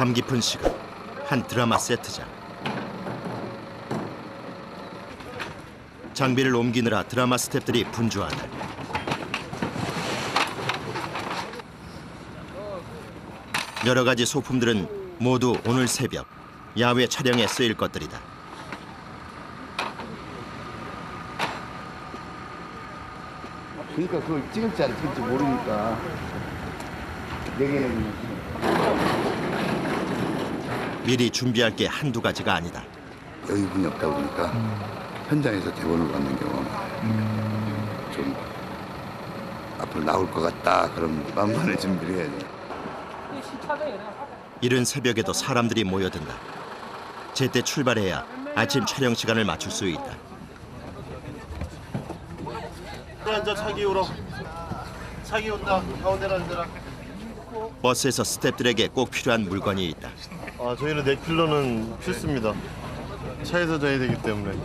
밤 깊은 시간, 한 드라마 세트장. 장비를 옮기느라 드라마 스태프들이 분주하다. 여러 가지 소품들은 모두 오늘 새벽 야외 촬영에 쓰일 것들이다. 그러니까 그걸 찍을지 안 찍을지 모르니까 내게는 미리 준비할 게 한두 가지가 아니다. 여유분이 없다 보니까 현장에서 대본을 받는 경우는 좀 앞으로 나올 것 같다 그런 만반의 준비를 해야 돼. 이른 새벽에도 사람들이 모여든다. 제때 출발해야 아침 촬영 시간을 맞출 수 있다. 앉아 차기 오러. 차기 온다. 가운데로 앉아라. 버스에서 스태프들에게 꼭 필요한 물건이 있다. 저희는 넥필러는 필수입니다. 차에서 자야 되기 때문에.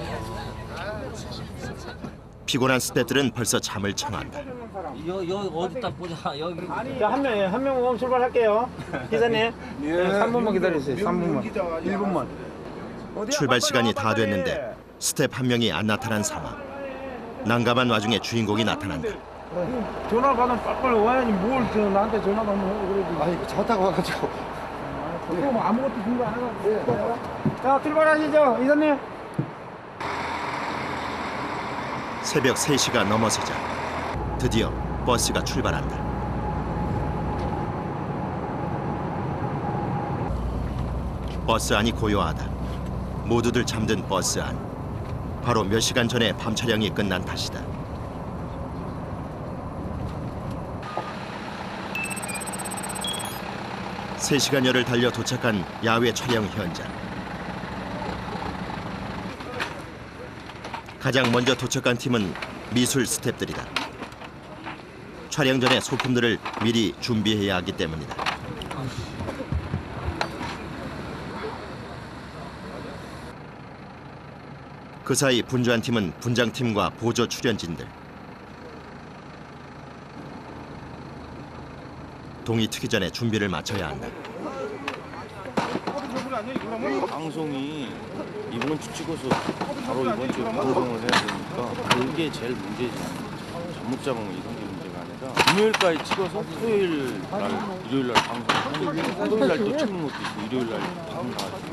피곤한 스태프들은 벌써 잠을 청한다. 여기 어디 딱 보자. 여기. 자, 한 명 오면 출발할게요. 기사님. 예. 3분만 기다리세요. 3분만. 1분만. 출발 시간이 다 됐는데 스태프 한 명이 안 나타난 상황. 난감한 와중에 주인공이 나타난다. 전화 받으면 빨리 와야지. 뭘 나한테 전화도 한번 하고 그러지. 아니 차 타고 와가지고 그거 뭐 아무것도 준비 안 해가지고. 자, 출발하시죠, 이사님. 새벽 3시가 넘어서자 드디어 버스가 출발한다. 버스 안이 고요하다. 모두들 잠든 버스 안. 바로 몇 시간 전에 밤 촬영이 끝난 탓이다. 세 시간여를 달려 도착한 야외 촬영 현장. 가장 먼저 도착한 팀은 미술 스태프들이다. 촬영 전에 소품들을 미리 준비해야 하기 때문이다. 그 사이 분주한 팀은 분장팀과 보조 출연진들. 동이 트기 전에 준비를 마쳐야 한다. 방송이 이번 주 찍어서 바로 이번 주 방송을 해야 되니까 그게 제일 문제지. 잡목잡목 이런 게 문제가 아니라 금요일까지 찍어서 토요일 날, 일요일 날 방송, 토요일 날 또 찍는 것도 있고 일요일 날 방송 나가지고.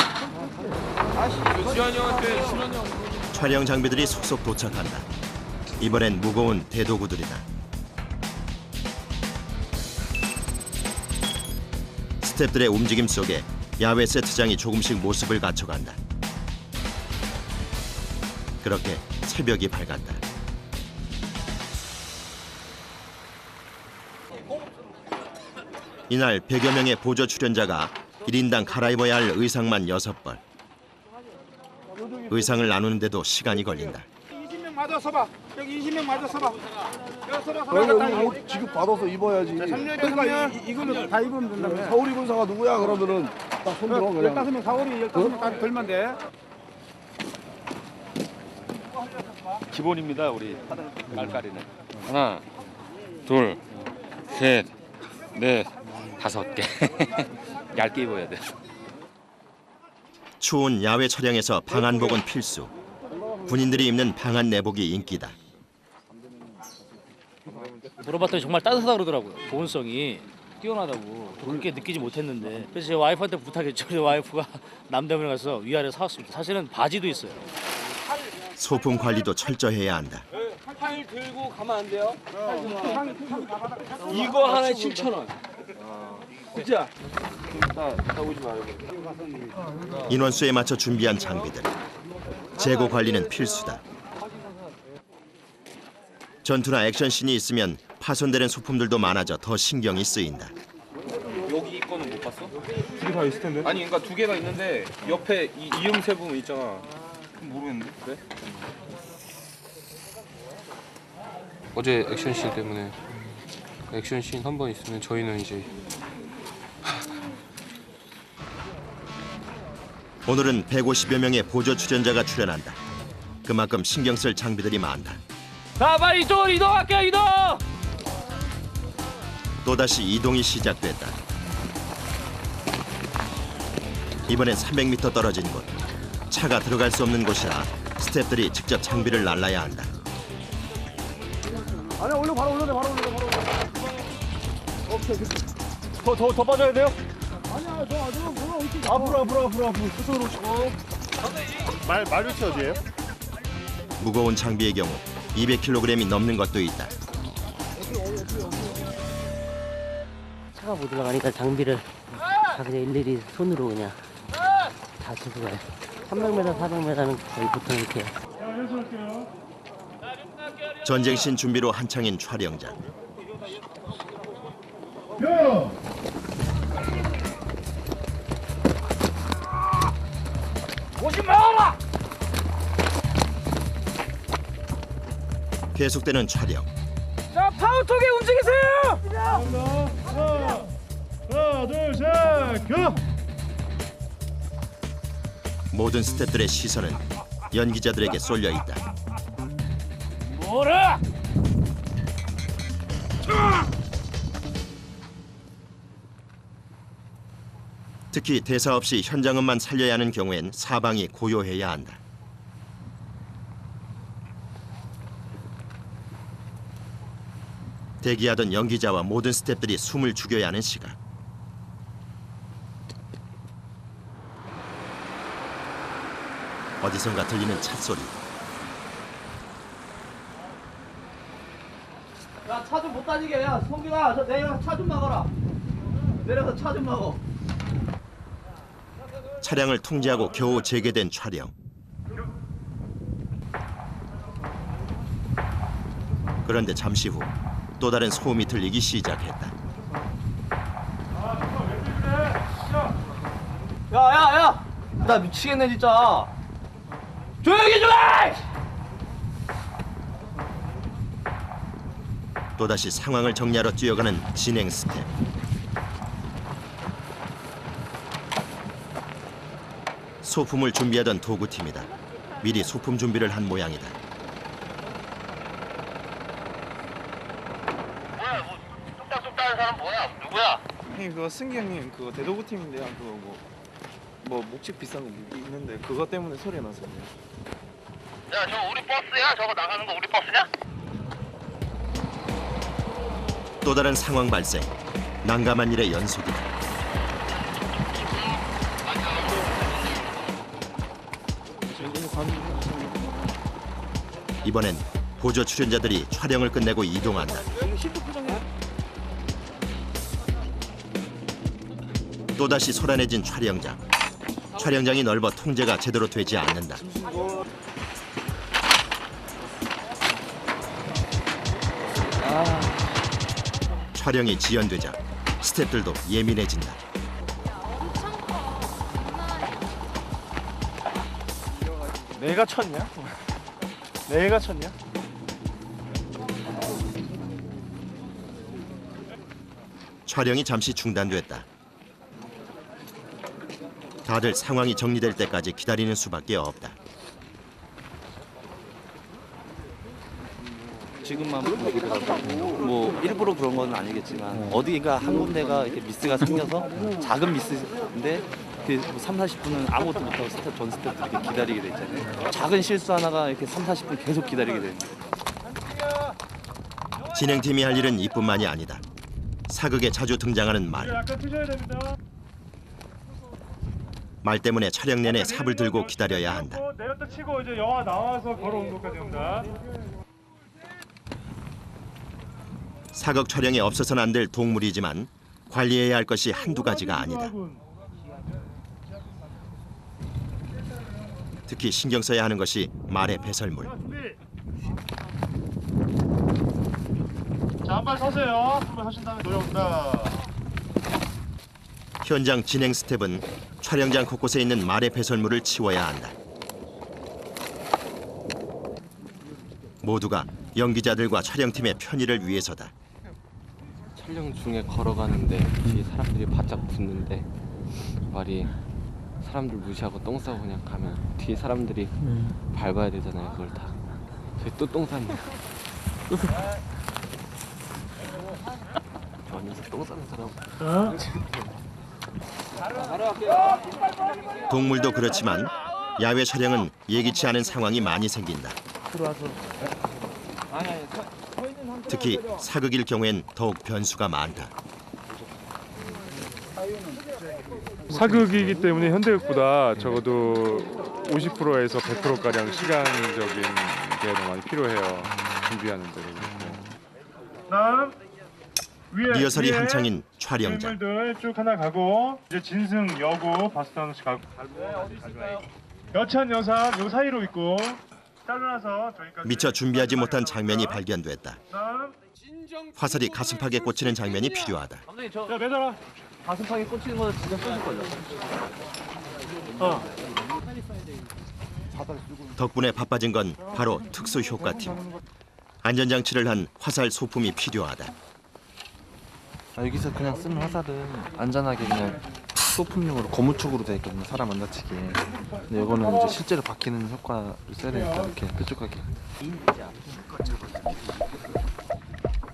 촬영 장비들이 속속 도착한다. 이번엔 무거운 대도구들이다. 스태프들의 움직임 속에 야외 세트장이 조금씩 모습을 갖춰간다. 그렇게 새벽이 밝았다. 이날 100여 명의 보조 출연자가 1인당 갈아입어야 할 의상만 6벌. 의상을 나누는데도 시간이 걸린다. 20명 맞아 서봐. 여기 20명 맞아 서봐. 여기 서봐. 옷 지금 받아서 입어야지. 그러니까 이거는 다 입으면 된다며. 서울 입은 사가 누구야 그러면은 딱 손들어 그냥. 15명, 15명까지 들면 돼. 기본입니다 우리 깔깔이는. 하나, 둘, 셋, 넷, 5개. 얇게 입어야 돼. 추운 야외 촬영에서 방한복은 필수. 군인들이 입는 방한 내복이 인기다. 물어봤더니 정말 따뜻하다 그러더라고요. 보온성이 뛰어나다고. 그렇게 느끼지 못했는데. 그래서 제 와이프한테 부탁했죠. 제 와이프가 남대문에 가서 위아래 사왔습니다. 사실은 바지도 있어요. 소품 관리도 철저해야 한다. 팔 들고 가면 안 돼요? 이거 하나에 7,000원. 그죠? 인원수에 맞춰 준비한 장비들. 재고 관리는 필수다. 전투나 액션씬이 있으면 파손되는 소품들도 많아져 더 신경이 쓰인다. 여기 거는 못 봤어? 2개 다 있을 텐데. 아니 그러니까 2개가 있는데 옆에 이 이음새 부분 있잖아. 모르겠는데. 그래? 어제 액션씬 때문에 액션씬 한 번 있으면 저희는 이제 오늘은 150여 명의 보조 출연자가 출연한다. 그만큼 신경 쓸 장비들이 많다. 자, 빨리 이쪽으로 이동할게요. 이동! 또다시 이동이 시작됐다. 이번엔 300m 떨어진 곳. 차가 들어갈 수 없는 곳이라 스태프들이 직접 장비를 날라야 한다. 아니 올려 바로 올려내 바로 올려 바로 올려. 오케이. 더 빠져야 돼요? 아니야 저 아주 앞으로 그쪽으로 오시고. 말위치 어디예요? 무거운 장비의 경우 200kg이 넘는 것도 있다. 차가 못 올라가니까 장비를 다 그냥 일일이 손으로 그냥 다 들고 가요. 300m, 400m는 거의 보통 이렇게 해요. 전쟁신 준비로 한창인 촬영장. 오지 마라! 계속되는 촬영. 자, 파우톡에 움직이세요! 하나 둘 셋 고! 모든 스태프들의 시선은 연기자들에게 쏠려 있다. 뭐라! 특히 대사 없이 현장음만 살려야 하는 경우엔 사방이 고요해야 한다. 대기하던 연기자와 모든 스태프들이 숨을 죽여야 하는 시각. 어디선가 들리는 찻소리. 야, 차 좀 못 다니게. 야, 성균아, 저 내려가 차 좀 막아라. 내려서 차 좀 막어. 차량을 통제하고 겨우 재개된 촬영. 그런데 잠시 후 또 다른 소음이 들리기 시작했다. 야! 나 미치겠네, 진짜. 조용히 좀 해! 또다시 상황을 정리하러 뛰어가는 진행 스텝. 소품을 준비하던 도구팀이다. 미리 소품 준비를 한 모양이다. 뚝딱뚝딱한 사람 뭐야? 누구야? 형님 그거 승기 형님 그거 대도구 팀인데요. 그거 뭐 목책 비싼 거 있는데 그거 때문에 소리가 나서 그래요. 야, 저거 우리 버스야? 저거 나가는 거 우리 버스냐? 또 다른 상황 발생. 난감한 일의 연속이다. 이번엔 보조 출연자들이 촬영을 끝내고 이동한다. 또다시 소란해진 촬영장. 촬영장이 넓어 통제가 제대로 되지 않는다. 촬영이 지연되자 스태프들도 예민해진다. 내가 쳤냐? 내가 쳤냐? 촬영이 잠시 중단됐다. 다들 상황이 정리될 때까지 기다리는 수밖에 없다. 지금만 보더라도 뭐 일부러 그런 건 아니겠지만 어디가 한 군데가 이렇게 미스가 생겨서 작은 미스인데 그 3, 40분은 아무것도 못하고 전 스태프들이 이렇게 기다리게 돼 있잖아요. 작은 실수 하나가 이렇게 3, 40분 계속 기다리게 되는 거예요. 진행팀이 할 일은 이뿐만이 아니다. 사극에 자주 등장하는 말. 약간 트셔야 됩니다. 말 때문에 촬영 내내 삽을 들고 기다려야 한다. 내렸다 치고 이제 영화 나와서 걸어온 것까지 옵니다. 사극 촬영에 없어서는 안 될 동물이지만 관리해야 할 것이 한두 가지가 아니다. 특히 신경 써야 하는 것이 말의 배설물. 자, 한 발 서세요. 한발 하신 다음에 노려온다. 현장 진행 스텝은 촬영장 곳곳에 있는 말의 배설물을 치워야 한다. 모두가 연기자들과 촬영팀의 편의를 위해서다. 촬영 중에 걸어가는데 뒤에 사람들이 바짝 붙는데 말이 사람들 무시하고 똥 싸고 그냥 가면 뒤에 사람들이 밟아야 되잖아요. 그걸 다. 저희 또 똥 쌌네요. 저 녀석 똥 싸는 사람. 동물도 그렇지만 야외 촬영은 예기치 않은 상황이 많이 생긴다. 특히 사극일 경우엔 더욱 변수가 많다. 사극이기 때문에 현대극보다 적어도 50%에서 100%가량 시간적인 게 더 많이 필요해요. 준비하는 데. 다음 리허설이 한창인 촬영장. 인물들 쭉 하나 가고 이제 진승, 여고, 바스트 하나씩 가고. 여찬, 여삼 요 사이로 있고 잘라서 저희까지. 미처 준비하지 못한 장면이 발견됐다. 화살이 가슴팍에 꽂히는 장면이 필요하다. 자, 매달아. 가슴팍에 꽂히는 거 진짜 쏘실 거죠? 덕분에 바빠진 건 바로 특수효과팀. 안전장치를 한 화살 소품이 필요하다. 여기서 그냥 쓰는 화살은 안전하게 그냥 소품용으로 고무축으로 되어 있거든요. 사람 안 다치게. 근데 이거는 이제 실제로 박히는 효과를 써야 되니까 이렇게 뾰족하게.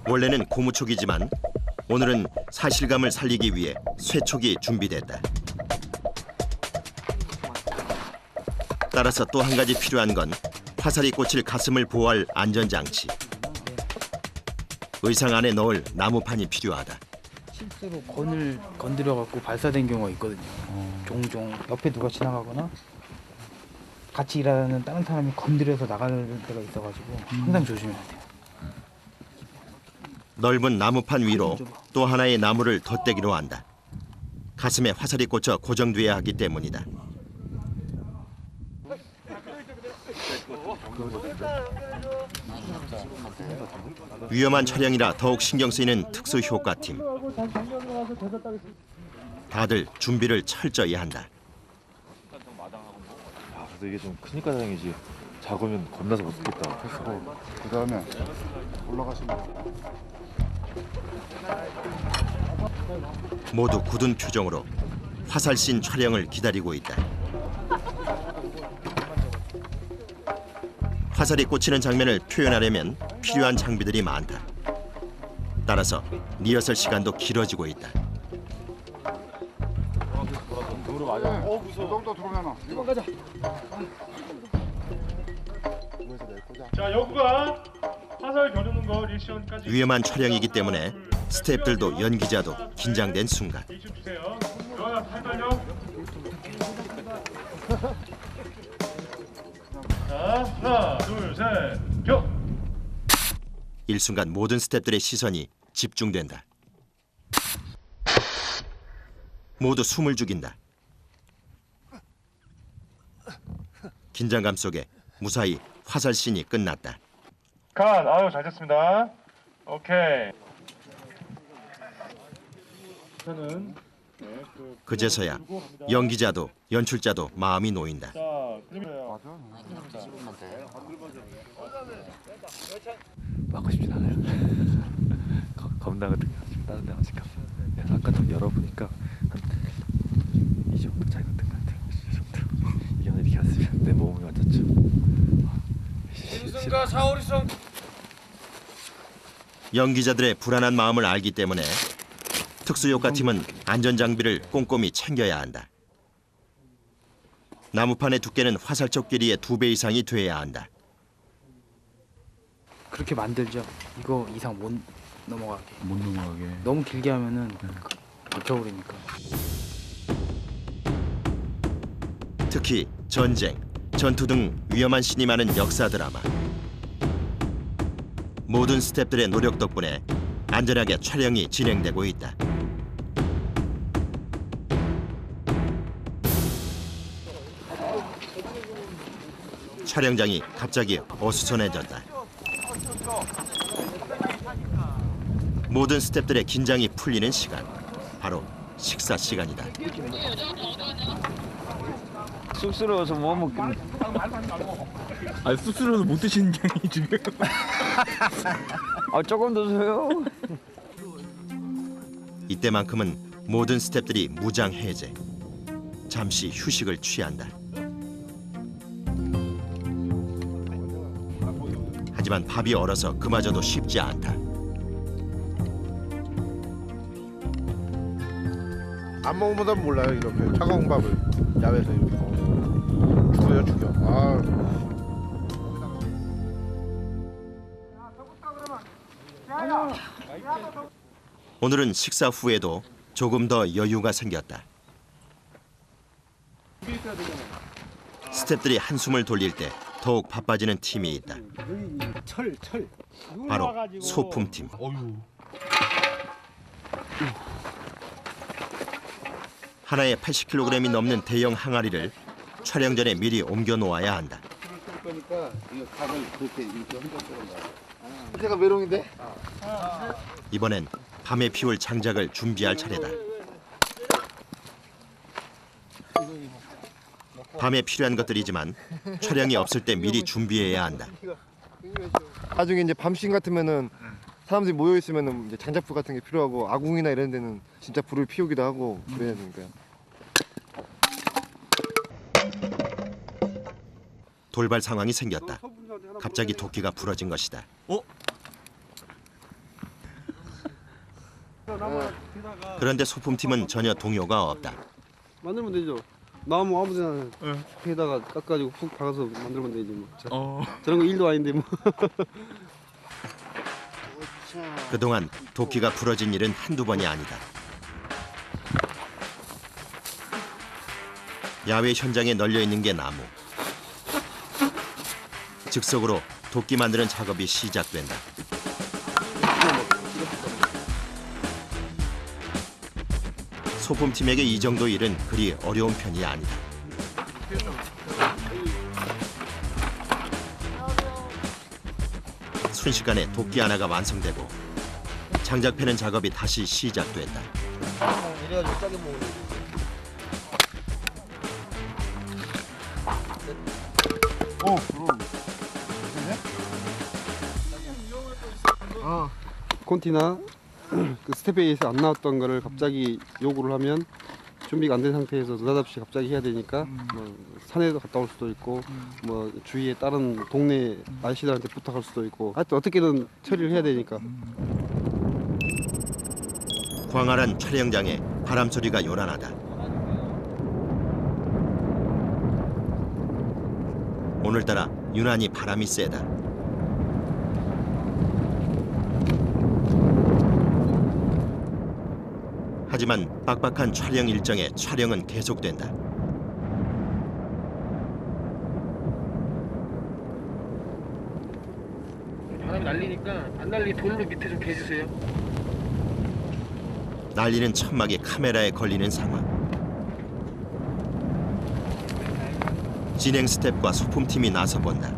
원래는 고무촉이지만 오늘은 사실감을 살리기 위해 쇠촉이 준비됐다. 따라서 또 한 가지 필요한 건 화살이 꽂힐 가슴을 보호할 안전장치. 의상 안에 넣을 나무판이 필요하다. 실제로 건드려 갖고 발사된 경우가 있거든요. 종종 옆에 누가 지나가거나 같이 일하는 다른 사람이 건드려서 나가는 때가 있어가지고 항상 조심해야 돼요. 넓은 나무판 위로 또 하나의 나무를 덧대기로 한다. 가슴에 화살이 꽂혀 고정돼야 하기 때문이다. 위험한 촬영이라 더욱 신경 쓰이는 특수효과팀. 다들 준비를 철저히 한다. 그래도 이게 좀 크니까 다행이지. 작으면 겁나서 못 쓰겠다. 그 다음에 올라가시면 모두 굳은 표정으로 화살씬 촬영을 기다리고 있다. 화살이 꽂히는 장면을 표현하려면 필요한 장비들이 많다. 따라서 리허설 시간도 길어지고 있다. 자, 여구가 화살 겨누는 거 리액션까지. 위험한 촬영이기 때문에 스태프들도 연기자도 긴장된 순간. 리액션 주세요. 좋아요, 살살요. 자, 하나, 둘, 셋, 겨. 일순간 모든 스태프들의 시선이 집중된다. 모두 숨을 죽인다. 긴장감 속에 무사히 화살씬이 끝났다. 컷. 아유, 잘 됐습니다. 오케이. 저는 그제서야 연기자도 연출자도 마음이 놓인다. 자, 그러면 막고 싶진 않아요. 겁나 같은 다른데 아직 아까 좀 열어보니까 한 이 정도 차이 같은 것 같아요. 이 정도. 이게 이렇게 왔으면 내 몸이 맞았죠. 짐승과 사오리성. 연기자들의 불안한 마음을 알기 때문에 특수효과팀은 안전장비를 꼼꼼히 챙겨야 한다. 나무판의 두께는 화살촉 길이의 2배 이상이 돼야 한다. 그렇게 만들죠. 이거 이상 못 넘어가게. 너무 길게 하면은 막혀버리니까. 특히 전쟁, 전투 등 위험한 씬이 많은 역사 드라마. 모든 스태프들의 노력 덕분에 안전하게 촬영이 진행되고 있다. 촬영장이 갑자기 어수선해졌다. 모든 스태프들의 긴장이 풀리는 시간, 바로 식사 시간이다. 쑥스러워서 못 먹겠네. 아, 쑥스러워서 못 드시는 게 아니 지금. 아, 조금 더 줘요. 이때만큼은 모든 스태프들이 무장해제. 잠시 휴식을 취한다. 하지만 밥이 얼어서 그마저도 쉽지 않다. 안 먹으면 몰라요. 이렇게 차가운 밥을 야외에서 이렇게 먹으면 죽어요, 죽여. 아. 오늘은 식사 후에도 조금 더 여유가 생겼다. 스태프들이 한숨을 돌릴 때 더욱 바빠지는 팀이 있다. 바로 소품팀. 하나에 80kg이 넘는 대형 항아리를 촬영 전에 미리 옮겨 놓아야 한다. 그러니까 이거 각을 그렇게 이렇게 흔들어서 제가 메롱인데? 이번엔 밤에 피울 장작을 준비할 차례다. 밤에 필요한 것들이지만 촬영이 없을 때 미리 준비해야 한다. 나중에 이제 밤씬 같으면은 사람들이 모여 있으면은 이제 장작불 같은 게 필요하고 아궁이나 이런 데는 진짜 불을 피우기도 하고 그래야 되니까요. 돌발 상황이 생겼다. 갑자기 도끼가 부러진 것이다. 그런데 소품팀은 전혀 동요가 없다. 만들면 되죠. 나무 아무데나 회에다가 깎아가지고 푹 박아서 만들면 되지 뭐. 저런 거 일도 아닌데 뭐. 그동안 도끼가 부러진 일은 한두 번이 아니다. 야외 현장에 널려 있는 게 나무. 즉석으로 도끼 만드는 작업이 시작된다. 소품팀에게 이 정도 일은 그리 어려운 편이 아니다. 순식간에 도끼 하나가 완성되고 장작 패는 작업이 다시 시작된다. 이래가지고 짜게 먹는 콘티나 그 스텝에이에서 안 나왔던 거를 갑자기 요구를 하면 준비가 안 된 상태에서 느닷없이 갑자기 해야 되니까 뭐 산에도 갔다 올 수도 있고 뭐 주위에 다른 동네 아저씨들한테 부탁할 수도 있고 하여튼 어떻게든 처리를 해야 되니까. 광활한 촬영장에 바람 소리가 요란하다. 오늘따라 유난히 바람이 세다. 하지만 빡빡한 촬영 일정에 촬영은 계속된다. 바람이 날리니까 안 날리게 돌로 밑에 좀 개주세요. 날리는 천막이 카메라에 걸리는 상황. 진행 스텝과 소품팀이 나서본다.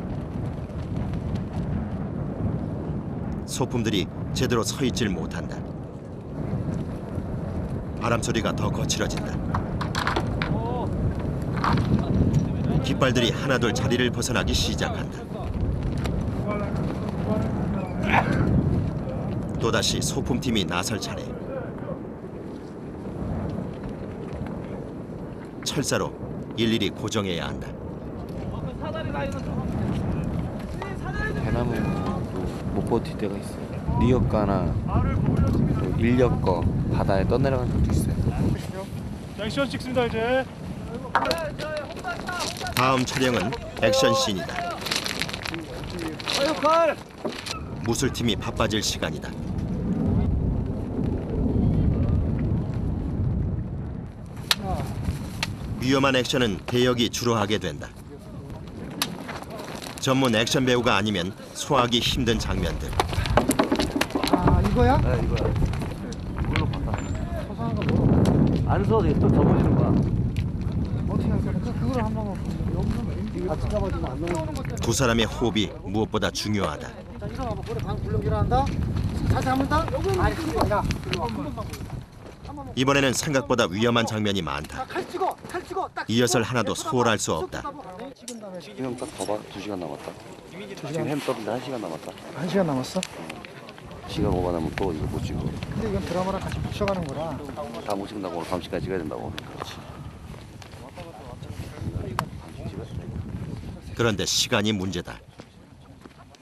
소품들이 제대로 서 있질 못한다. 바람 소리가 더 거칠어진다. 깃발들이 하나둘 자리를 벗어나기 시작한다. 또다시 소품팀이 나설 차례. 철사로 일일이 고정해야 한다. 대나무도 못 버틸 때가 있어요. 리어가나 또 인력거 바다에 떠내려간 적도 있어요. 자, 액션 찍습니다 이제. 다음 촬영은 액션 씬이다. 무술팀이 바빠질 시간이다. 위험한 액션은 대역이 주로 하게 된다. 전문 액션 배우가 아니면 소화하기 힘든 장면들. 아 이거야? 네, 이거야. 물로 바꿔. 안 써도 돼. 또 접어지는 거야. 어떻게 할 거야? 그걸 한 번만 같이 잡아주면 안 넘어오는 거. 두 사람의 호흡이 무엇보다 중요하다. 자 일어나봐. 머리 방 굴렁기를 한다. 다시 한 번 더. 아니 야. 이번에는 생각보다 위험한 장면이 많다. 칼 찍어. 칼 찍어. 딱. 이어설 하나도 소홀할 수 없다. 지금 딱 봐봐. 2시간 남았다. 지금 햄 떠는데 1시간 남았다. 1시간 남았어? 시간 오버하면 또 이거 못 찍어. 근데 이건 드라마랑 같이 붙여가는 거라. 다 못 찍는다고 오늘 밤시까지 찍어야 된다고. 그렇지. 그런데 시간이 문제다.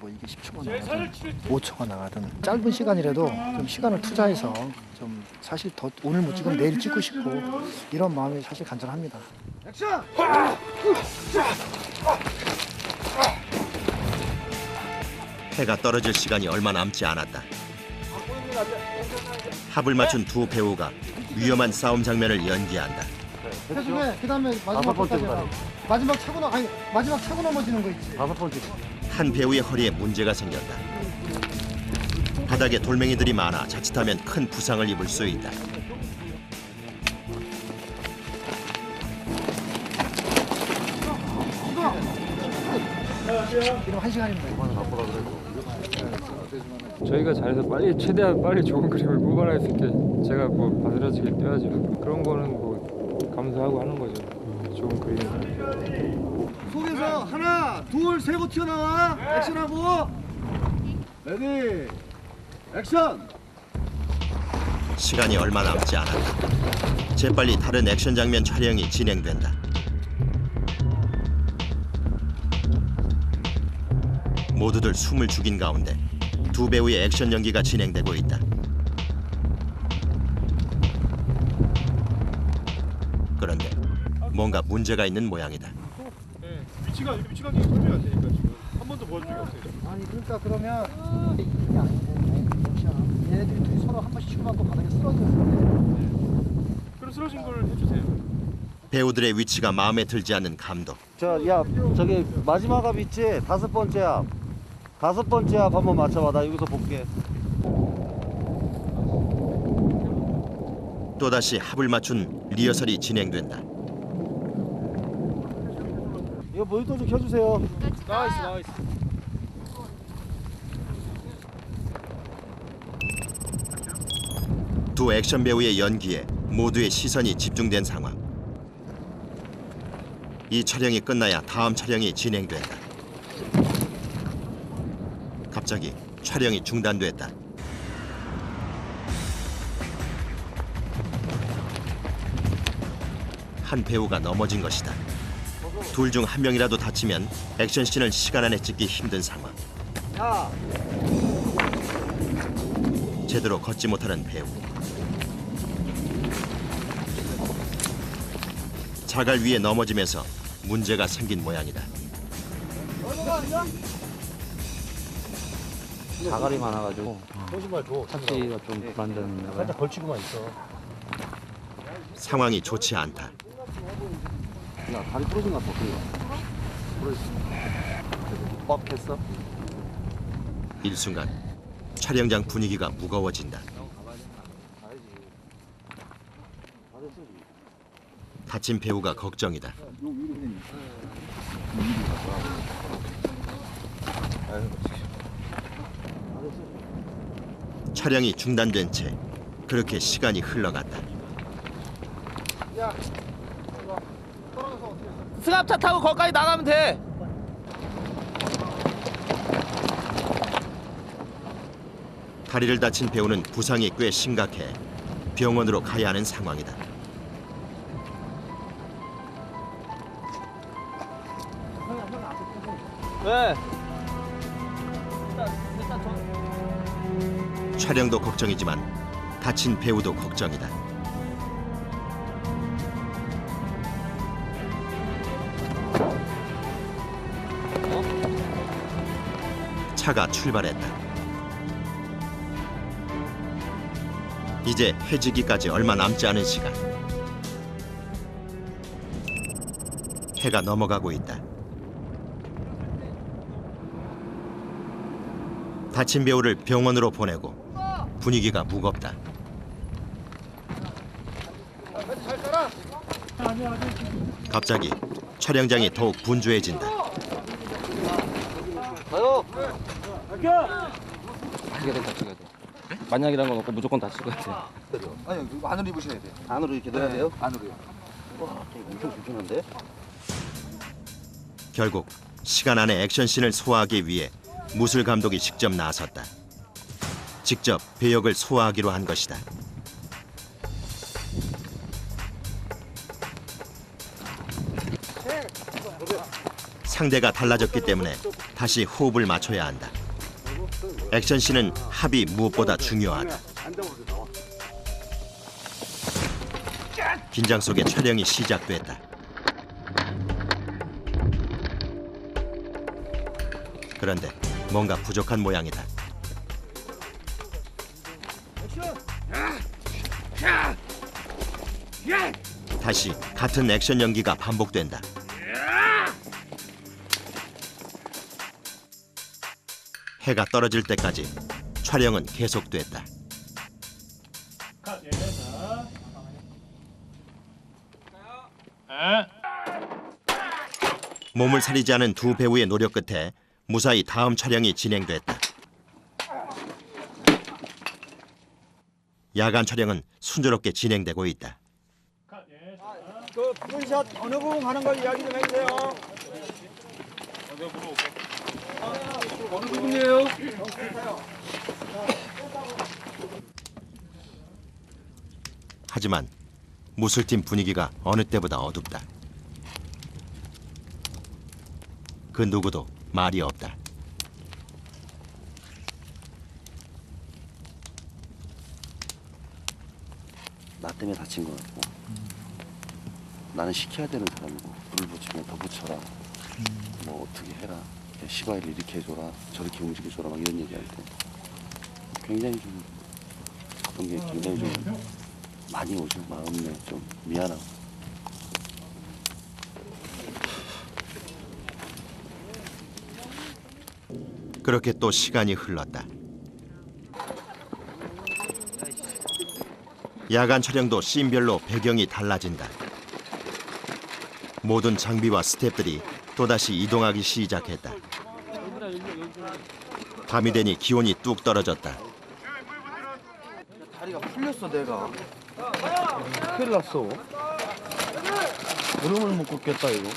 뭐 이게 10초가 나가든 5초가 나가든 짧은 시간이라도 좀 시간을 투자해서 좀 사실 더 오늘 못 찍으면 내일 찍고 싶고 이런 마음이 사실 간절합니다. 해가 떨어질 시간이 얼마 남지 않았다. 합을 맞춘 두 배우가 위험한 싸움 장면을 연기한다. 해주네. 그다음에 마지막 차고 넘어지는 거 있지. 5번째. 한 배우의 허리에 문제가 생겼다. 바닥에 돌멩이들이 많아 자칫하면 큰 부상을 입을 수 있다. 이러면 1시간입니다. 저희가 잘해서 최대한 빨리 좋은 그림을 뽑아낼 수 있게 제가 뭐 바스러지게 뛰어야죠. 그런 거는 뭐 감사하고 하는 거죠. 좋은 그림을. 속에서 하나, 둘, 세고 튀어나와. 액션하고. 레디. 액션. 시간이 얼마 남지 않았다. 재빨리 다른 액션 장면 촬영이 진행된다. 모두들 숨을 죽인 가운데 두 배우의 액션 연기가 진행되고 있다. 그런데 뭔가 문제가 있는 모양이다. 위치가 설명이 안 되니까 지금 한 번도 보여준 적이 없어요. 아니 그러니까 그러면 이게 아닌데 얘네들이 둘이 서로 한 번씩 치고 나고 바닥에 쓰러졌는데 그럼 쓰러진 걸 해주세요. 배우들의 위치가 마음에 들지 않는 감독. 야 저기 마지막 합 있지? 5번째 합. 5번째 합 한번 맞춰봐. 나 여기서 볼게. 또다시 합을 맞춘 리허설이 진행된다. 이거 모니터 좀 켜주세요. 나이스. 두 액션 배우의 연기에 모두의 시선이 집중된 상황. 이 촬영이 끝나야 다음 촬영이 진행된다. 갑자기 촬영이 중단됐다. 한 배우가 넘어진 것이다. 둘 중 한 명이라도 다치면 액션씬을 시간 안에 찍기 힘든 상황. 제대로 걷지 못하는 배우. 자갈 위에 넘어지면서 문제가 생긴 모양이다. 자갈이 많아가지고 타치가 좀 불안정한가 봐요. 살짝 걸치고만 있어. 상황이 좋지 않다. 야 다리 부러진 것 같아. 뻑했어? 일순간 촬영장 분위기가 무거워진다. 다친 배우가 걱정이다. 촬영이 중단된 채 그렇게 시간이 흘러갔다. 승합차 타고 거기까지 나가면 돼. 다리를 다친 배우는 부상이 꽤 심각해 병원으로 가야 하는 상황이다. 왜? 촬영도 걱정이지만 다친 배우도 걱정이다. 차가 출발했다. 이제 해지기까지 얼마 남지 않은 시간. 해가 넘어가고 있다. 다친 배우를 병원으로 보내고 분위기가 무겁다. 갑자기 촬영장이 더욱 분주해진다. 가요. 어떻게든 다치게 돼. 만약이란 건 없고 무조건 다칠 것 같아. 아니 안으로 입으셔야 돼. 안으로 이렇게 넣어야 돼요? 안으로요. 와, 엄청 불편한데? 결국 시간 안에 액션씬을 소화하기 위해 무술 감독이 직접 나섰다. 직접 배역을 소화하기로 한 것이다. 상대가 달라졌기 때문에 다시 호흡을 맞춰야 한다. 액션씬은 합이 무엇보다 중요하다. 긴장 속에 촬영이 시작됐다. 그런데 뭔가 부족한 모양이다. 다시 같은 액션 연기가 반복된다. 해가 떨어질 때까지 촬영은 계속됐다. 몸을 사리지 않은 두 배우의 노력 끝에 무사히 다음 촬영이 진행됐다. 야간 촬영은 순조롭게 진행되고 있다. 그 부분샷 어느 부분 가는 걸 이야기 좀 해주세요. 어느 부분이에요? 하지만 무술팀 분위기가 어느 때보다 어둡다. 그 누구도 말이 없다. 나 때문에 다친 것 같고 나는 시켜야 되는 사람이고 불을 붙이면 더 붙여라 뭐 어떻게 해라 시바이를 이렇게 해줘라 저렇게 움직여줘라 막 이런 얘기할 때 굉장히 좀 그런 게 굉장히 좀 많이 오죠. 마음에 좀 미안하고. 그렇게 또 시간이 흘렀다. 야간 촬영도 씬별로 배경이 달라진다. 모든 장비와 스태프들이 또다시 이동하기 시작했다. 밤이 되니 기온이 뚝 떨어졌다. 다리가 풀렸어 내가. 큰일 났어. 무릎을 못 꿇겠다 이거.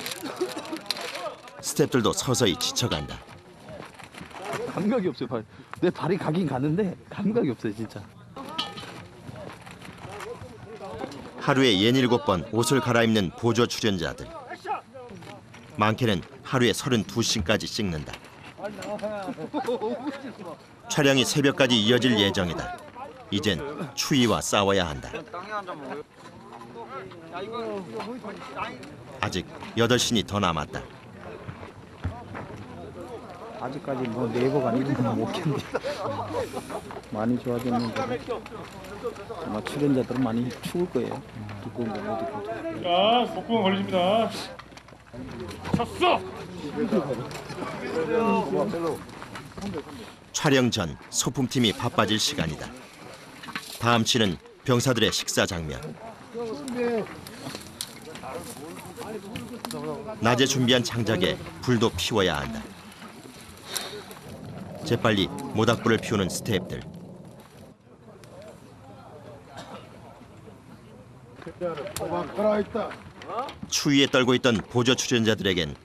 스태프들도 서서히 지쳐간다. 감각이 없어요. 내 발이 가긴 가는데 감각이 없어요 진짜. 하루에 67번 옷을 갈아입는 보조 출연자들. 많게는 하루에 32씬까지 찍는다. 촬영이 새벽까지 이어질 예정이다. 이젠 추위와 싸워야 한다. 아직 8씬이 더 남았다. 아직까지 뭐 네이버가 아니면 못 견뎌. 많이 좋아졌는데 아마 출연자들은 많이 추울 거예요. 두꺼운 거 못 입고. 자, 복부가 걸리십니다. 쳤어! 촬영 전 소품팀이 바빠질 시간이다. 다음 씬은 병사들의 식사 장면. 낮에 준비한 장작에 불도 피워야 한다. 재빨리 모닥불을 피우는 스태프들. 추위에 떨고 있던 보조 출연자들에겐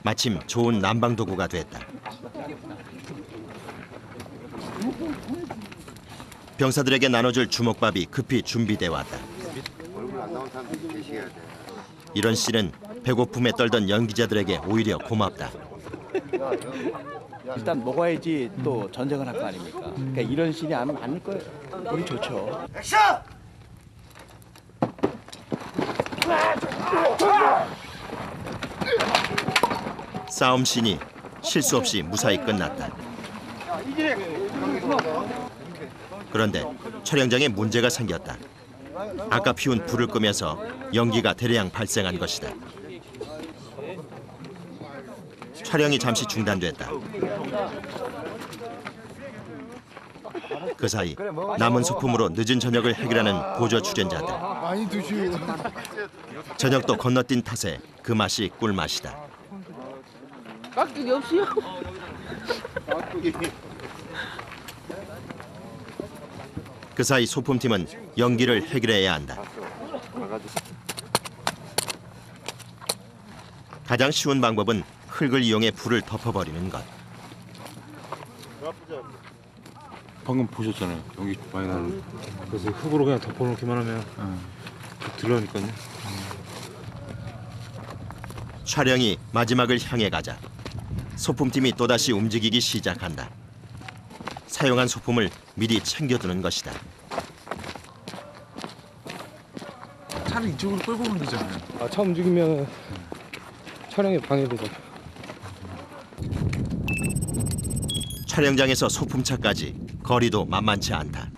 마침 좋은 난방 도구가 됐다. 병사들에게 나눠줄 주먹밥이 급히 준비돼 왔다. 이런 씬은 배고픔에 떨던 연기자들에게 오히려 고맙다. 일단 먹어야지 또 전쟁을 할 거 아닙니까? 그러니까 이런 씬이 안 많을 거예요. 우리 좋죠. 액션! 싸움 씬이 실수 없이 무사히 끝났다. 그런데 촬영장에 문제가 생겼다. 아까 피운 불을 끄면서 연기가 대량 발생한 것이다. 촬영이 잠시 중단됐다. 그 사이 남은 소품으로 늦은 저녁을 해결하는 보조 출연자들. 많이 드시오. 저녁도 건너뛴 탓에 그 맛이 꿀맛이다. 깍두기 없어요? 그 사이 소품팀은 연기를 해결해야 한다. 가장 쉬운 방법은 흙을 이용해 불을 덮어버리는 것. 방금 보셨잖아요. 연기 많이 나는. 그래서 흙으로 그냥 덮어놓기만 하면 들어가니까요. 촬영이 마지막을 향해 가자 소품팀이 또다시 움직이기 시작한다. 사용한 소품을 미리 챙겨두는 것이다. 차를 이쪽으로 끌고 오면 되잖아요. 아, 차 움직이면 촬영에 방해되잖아. 촬영장에서 소품차까지 거리도 만만치 않다.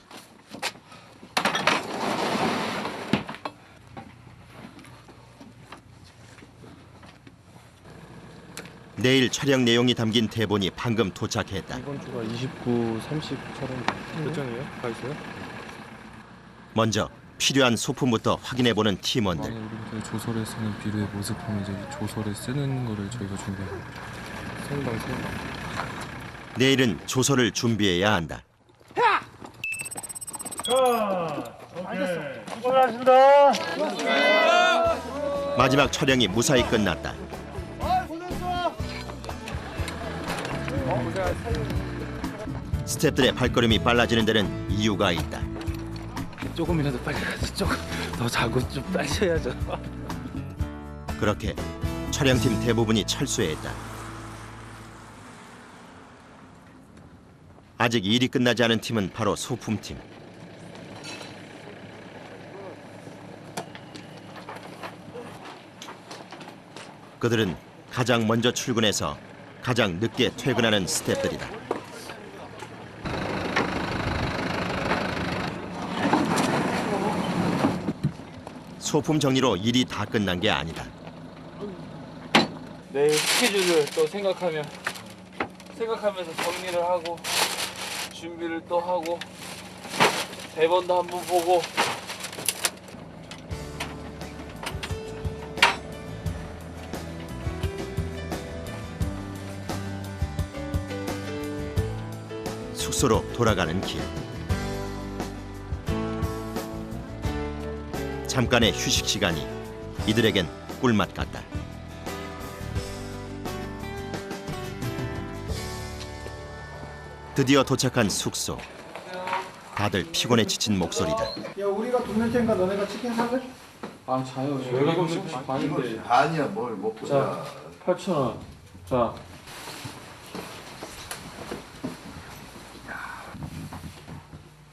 내일 촬영 내용이 담긴 대본이 방금 도착했다. 이번 주가 29, 30 촬영 몇 장이에요? 다 있어요? 먼저 필요한 소품부터 확인해보는 팀원들. 우리 조설에 쓰는 비료의 모습하면 이제 조설에 쓰는 거를 저희가 준비합니다. 생방. 내일은 조서를 준비해야 한다. 수고하셨습니다. 마지막 촬영이 무사히 끝났다. 스태프들의 발걸음이 빨라지는 데는 이유가 있다. 조금이라도 빨리 가서 조금 더 자고 좀 빨리 쉬어야죠. 그렇게 촬영팀 대부분이 철수했다. 아직 일이 끝나지 않은 팀은 바로 소품팀. 그들은 가장 먼저 출근해서 가장 늦게 퇴근하는 스태프들이다. 소품 정리로 일이 다 끝난 게 아니다. 내일 스케줄을 또 생각하면서 정리를 하고 준비를 또 하고 대본도 한번 보고 숙소로 돌아가는 길. 잠깐의 휴식 시간이 이들에겐 꿀맛 같다. 드디어 도착한 숙소. 다들 피곤에 지친 목소리다. 야, 우리가 돈 낼 테니까 너네가 치킨 살래? 아 자요. 내가 그럼 반인데. 반이야 뭘 먹고 자, 8,000원. 자.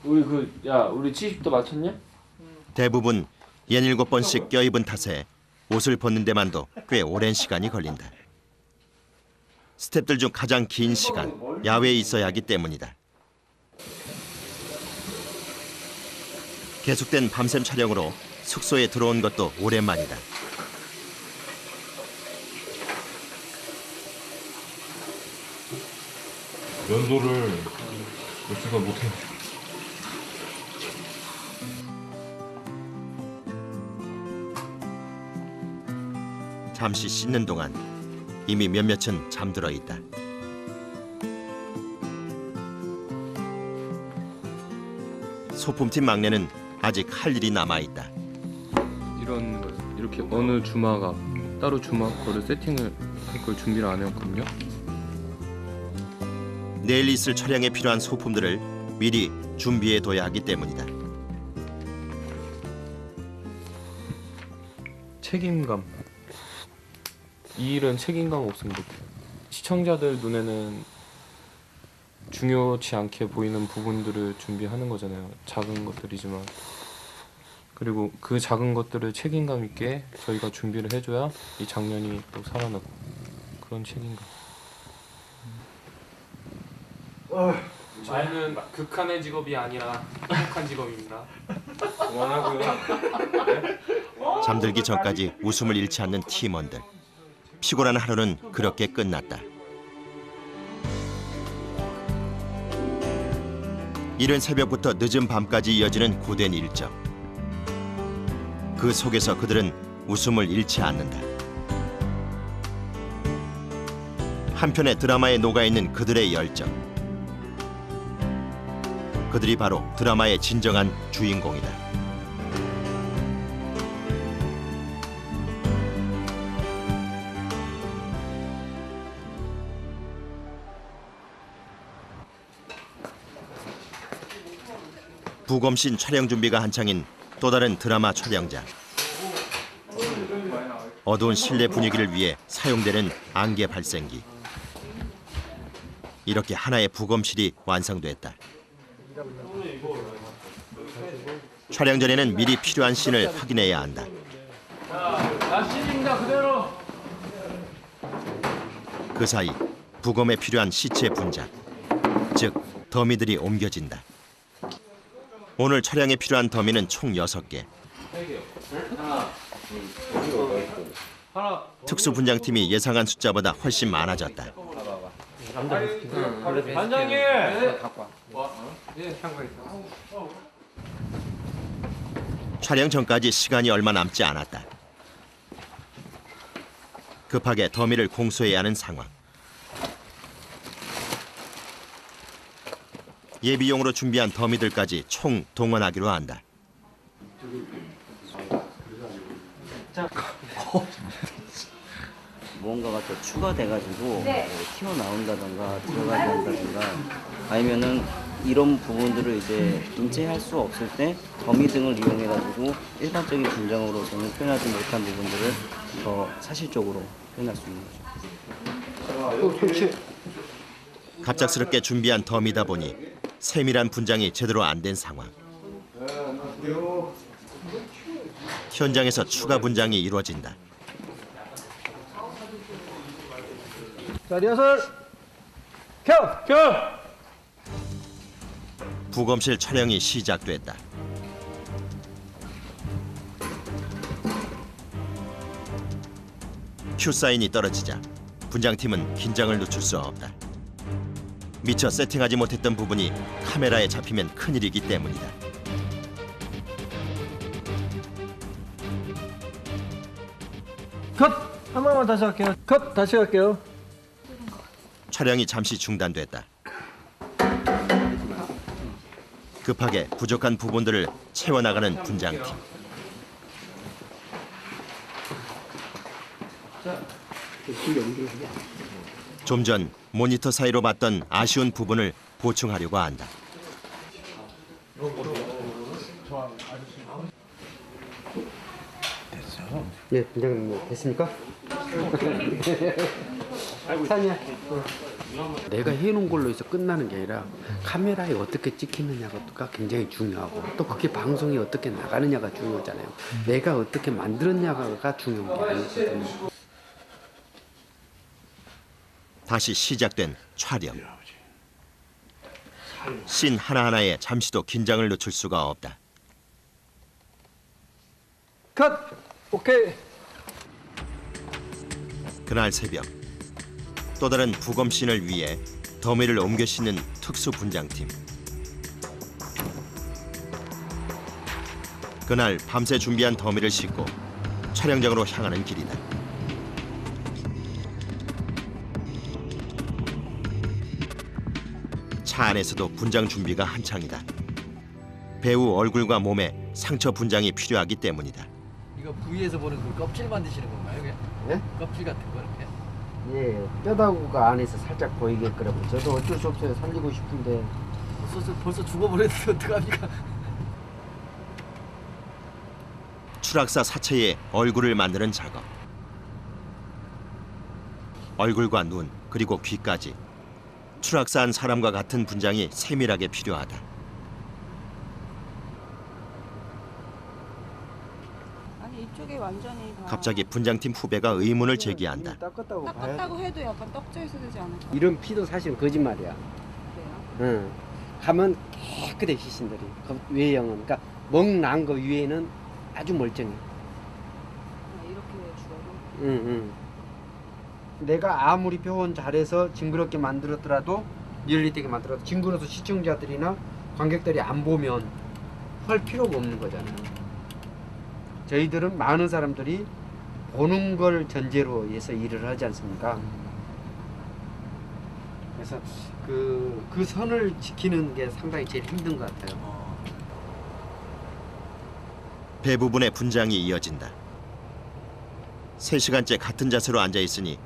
우리 70도 맞췄냐? 대부분 67번씩 껴입은 탓에 옷을 벗는 데만도 꽤 오랜 시간이 걸린다. 스태프들 중 가장 긴 시간 야외에 있어야 하기 때문이다. 계속된 밤샘 촬영으로 숙소에 들어온 것도 오랜만이다. 면도를 제가 못해요. 잠시 씻는 동안 이미 몇몇은 잠들어 있다. 소품팀 막내는 아직 할 일이 남아 있다. 이런 거 이렇게 어느 주막 앞 따로 주막 거를 세팅을 할 걸 준비를 안 해왔거든요. 내일 있을 촬영에 필요한 소품들을 미리 준비해둬야 하기 때문이다. 책임감. 이 일은 책임감 없으면 못해. 시청자들 눈에는 중요치 않게 보이는 부분들을 준비하는 거잖아요. 작은 것들이지만. 그리고 그 작은 것들을 책임감 있게 저희가 준비를 해줘야 이 장면이 또 살아나고 그런 책임감. 저희는 극한의 직업이 아니라 행복한 직업입니다. 그만하고요. 잠들기 전까지 웃음을 잃지 않는 팀원들. 피곤한 하루는 그렇게 끝났다. 이른 새벽부터 늦은 밤까지 이어지는 고된 일정. 그 속에서 그들은 웃음을 잃지 않는다. 한편의 드라마에 녹아있는 그들의 열정. 그들이 바로 드라마의 진정한 주인공이다. 부검신 촬영 준비가 한창인 또 다른 드라마 촬영장. 어두운 실내 분위기를 위해 사용되는 안개 발생기. 이렇게 하나의 부검실이 완성됐다. 촬영 전에는 미리 필요한 씬을 확인해야 한다. 자, 씬입니다. 그대로. 그 사이 부검에 필요한 시체 분장, 즉 더미들이 옮겨진다. 오늘 촬영에 필요한 더미는 총 6개. 특수 분장팀이 예상한 숫자보다 훨씬 많아졌다. 반장님. 촬영 전까지 시간이 얼마 남지 않았다. 급하게 더미를 공수해야 하는 상황. 예비용으로 준비한 더미들까지 총 동원하기로 한다. 무언가가 더 추가돼가지고 뭐 튀어나온다던가 들어가게 한다던가 아니면은 이런 부분들을 이제 인체할 수 없을 때 더미 등을 이용해가지고 일반적인 분장으로서는 표현하지 못한 부분들을 더 사실적으로 표현할 수 있는 거죠. 갑작스럽게 준비한 더미다 보니 세밀한 분장이 제대로 안 된 상황. 현장에서 추가 분장이 이루어진다. 자, 리허설. 켜. 부검실 촬영이 시작됐다. 큐 사인이 떨어지자 분장팀은 긴장을 늦출 수 없다. 미처 세팅하지 못했던 부분이 카메라에 잡히면 큰일이기 때문이다. 컷. 한 번만 다시 할게요. 컷. 다시 할게요. 촬영이 잠시 중단됐다. 급하게 부족한 부분들을 채워나가는 분장팀. 좀 전 모니터 사이로 봤던 아쉬운 부분을 보충하려고 한다. 예, 분장님 됐습니까? 산이야. 내가 해놓은 걸로 해서 끝나는 게 아니라 카메라에 어떻게 찍히느냐가 굉장히 중요하고 또 그게 방송에 어떻게 나가느냐가 중요하잖아요. 내가 어떻게 만들었냐가 중요한 게 아니거든요. 다시 시작된 촬영. 씬 하나하나에 잠시도 긴장을 늦출 수가 없다. 컷. 오케이. 그날 새벽 또 다른 부검 씬을 위해 더미를 옮겨 싣는 특수 분장팀. 그날 밤새 준비한 더미를 싣고 촬영장으로 향하는 길이다. 차 안에서도 분장 준비가 한창이다. 배우 얼굴과 몸에 상처 분장이 필요하기 때문이다. 이거 부위에서 보는 그 껍질 만드시는 건가요? 그게? 예? 껍질 같은 거 이렇게? 예, 뼈다구가 안에서 살짝 보이게끔 저도 어쩔 수 없어요. 살리고 싶은데 벌써 죽어버렸는데 어떡합니까? 추락사 사체에 얼굴을 만드는 작업. 얼굴과 눈 그리고 귀까지 추락사한 사람과 같은 분장이 세밀하게 필요하다. 아니 이쪽에 완전히 다 갑자기 분장팀 후배가 의문을 제기한다. 닦았다고 해도 약간 떡져 있어야 되지 않을까? 이런 피도 사실은 거짓말이야. 응. 가면 깨끗해 시신들이. 그 외형은 그러니까 멍난 거 위에는 아주 멀쩡해. 이렇게 죽어도? 응. 내가 아무리 표현 잘해서 징그럽게 만들었더라도 리얼리티하게 만들어도 징그러서 시청자들이나 관객들이 안 보면 할 필요가 없는 거잖아요. 저희들은 많은 사람들이 보는 걸 전제로 해서 일을 하지 않습니까? 그래서 그 선을 지키는 게 상당히 제일 힘든 것 같아요. 배 부분의 분장이 이어진다. 3시간째 같은 자세로 앉아 있으니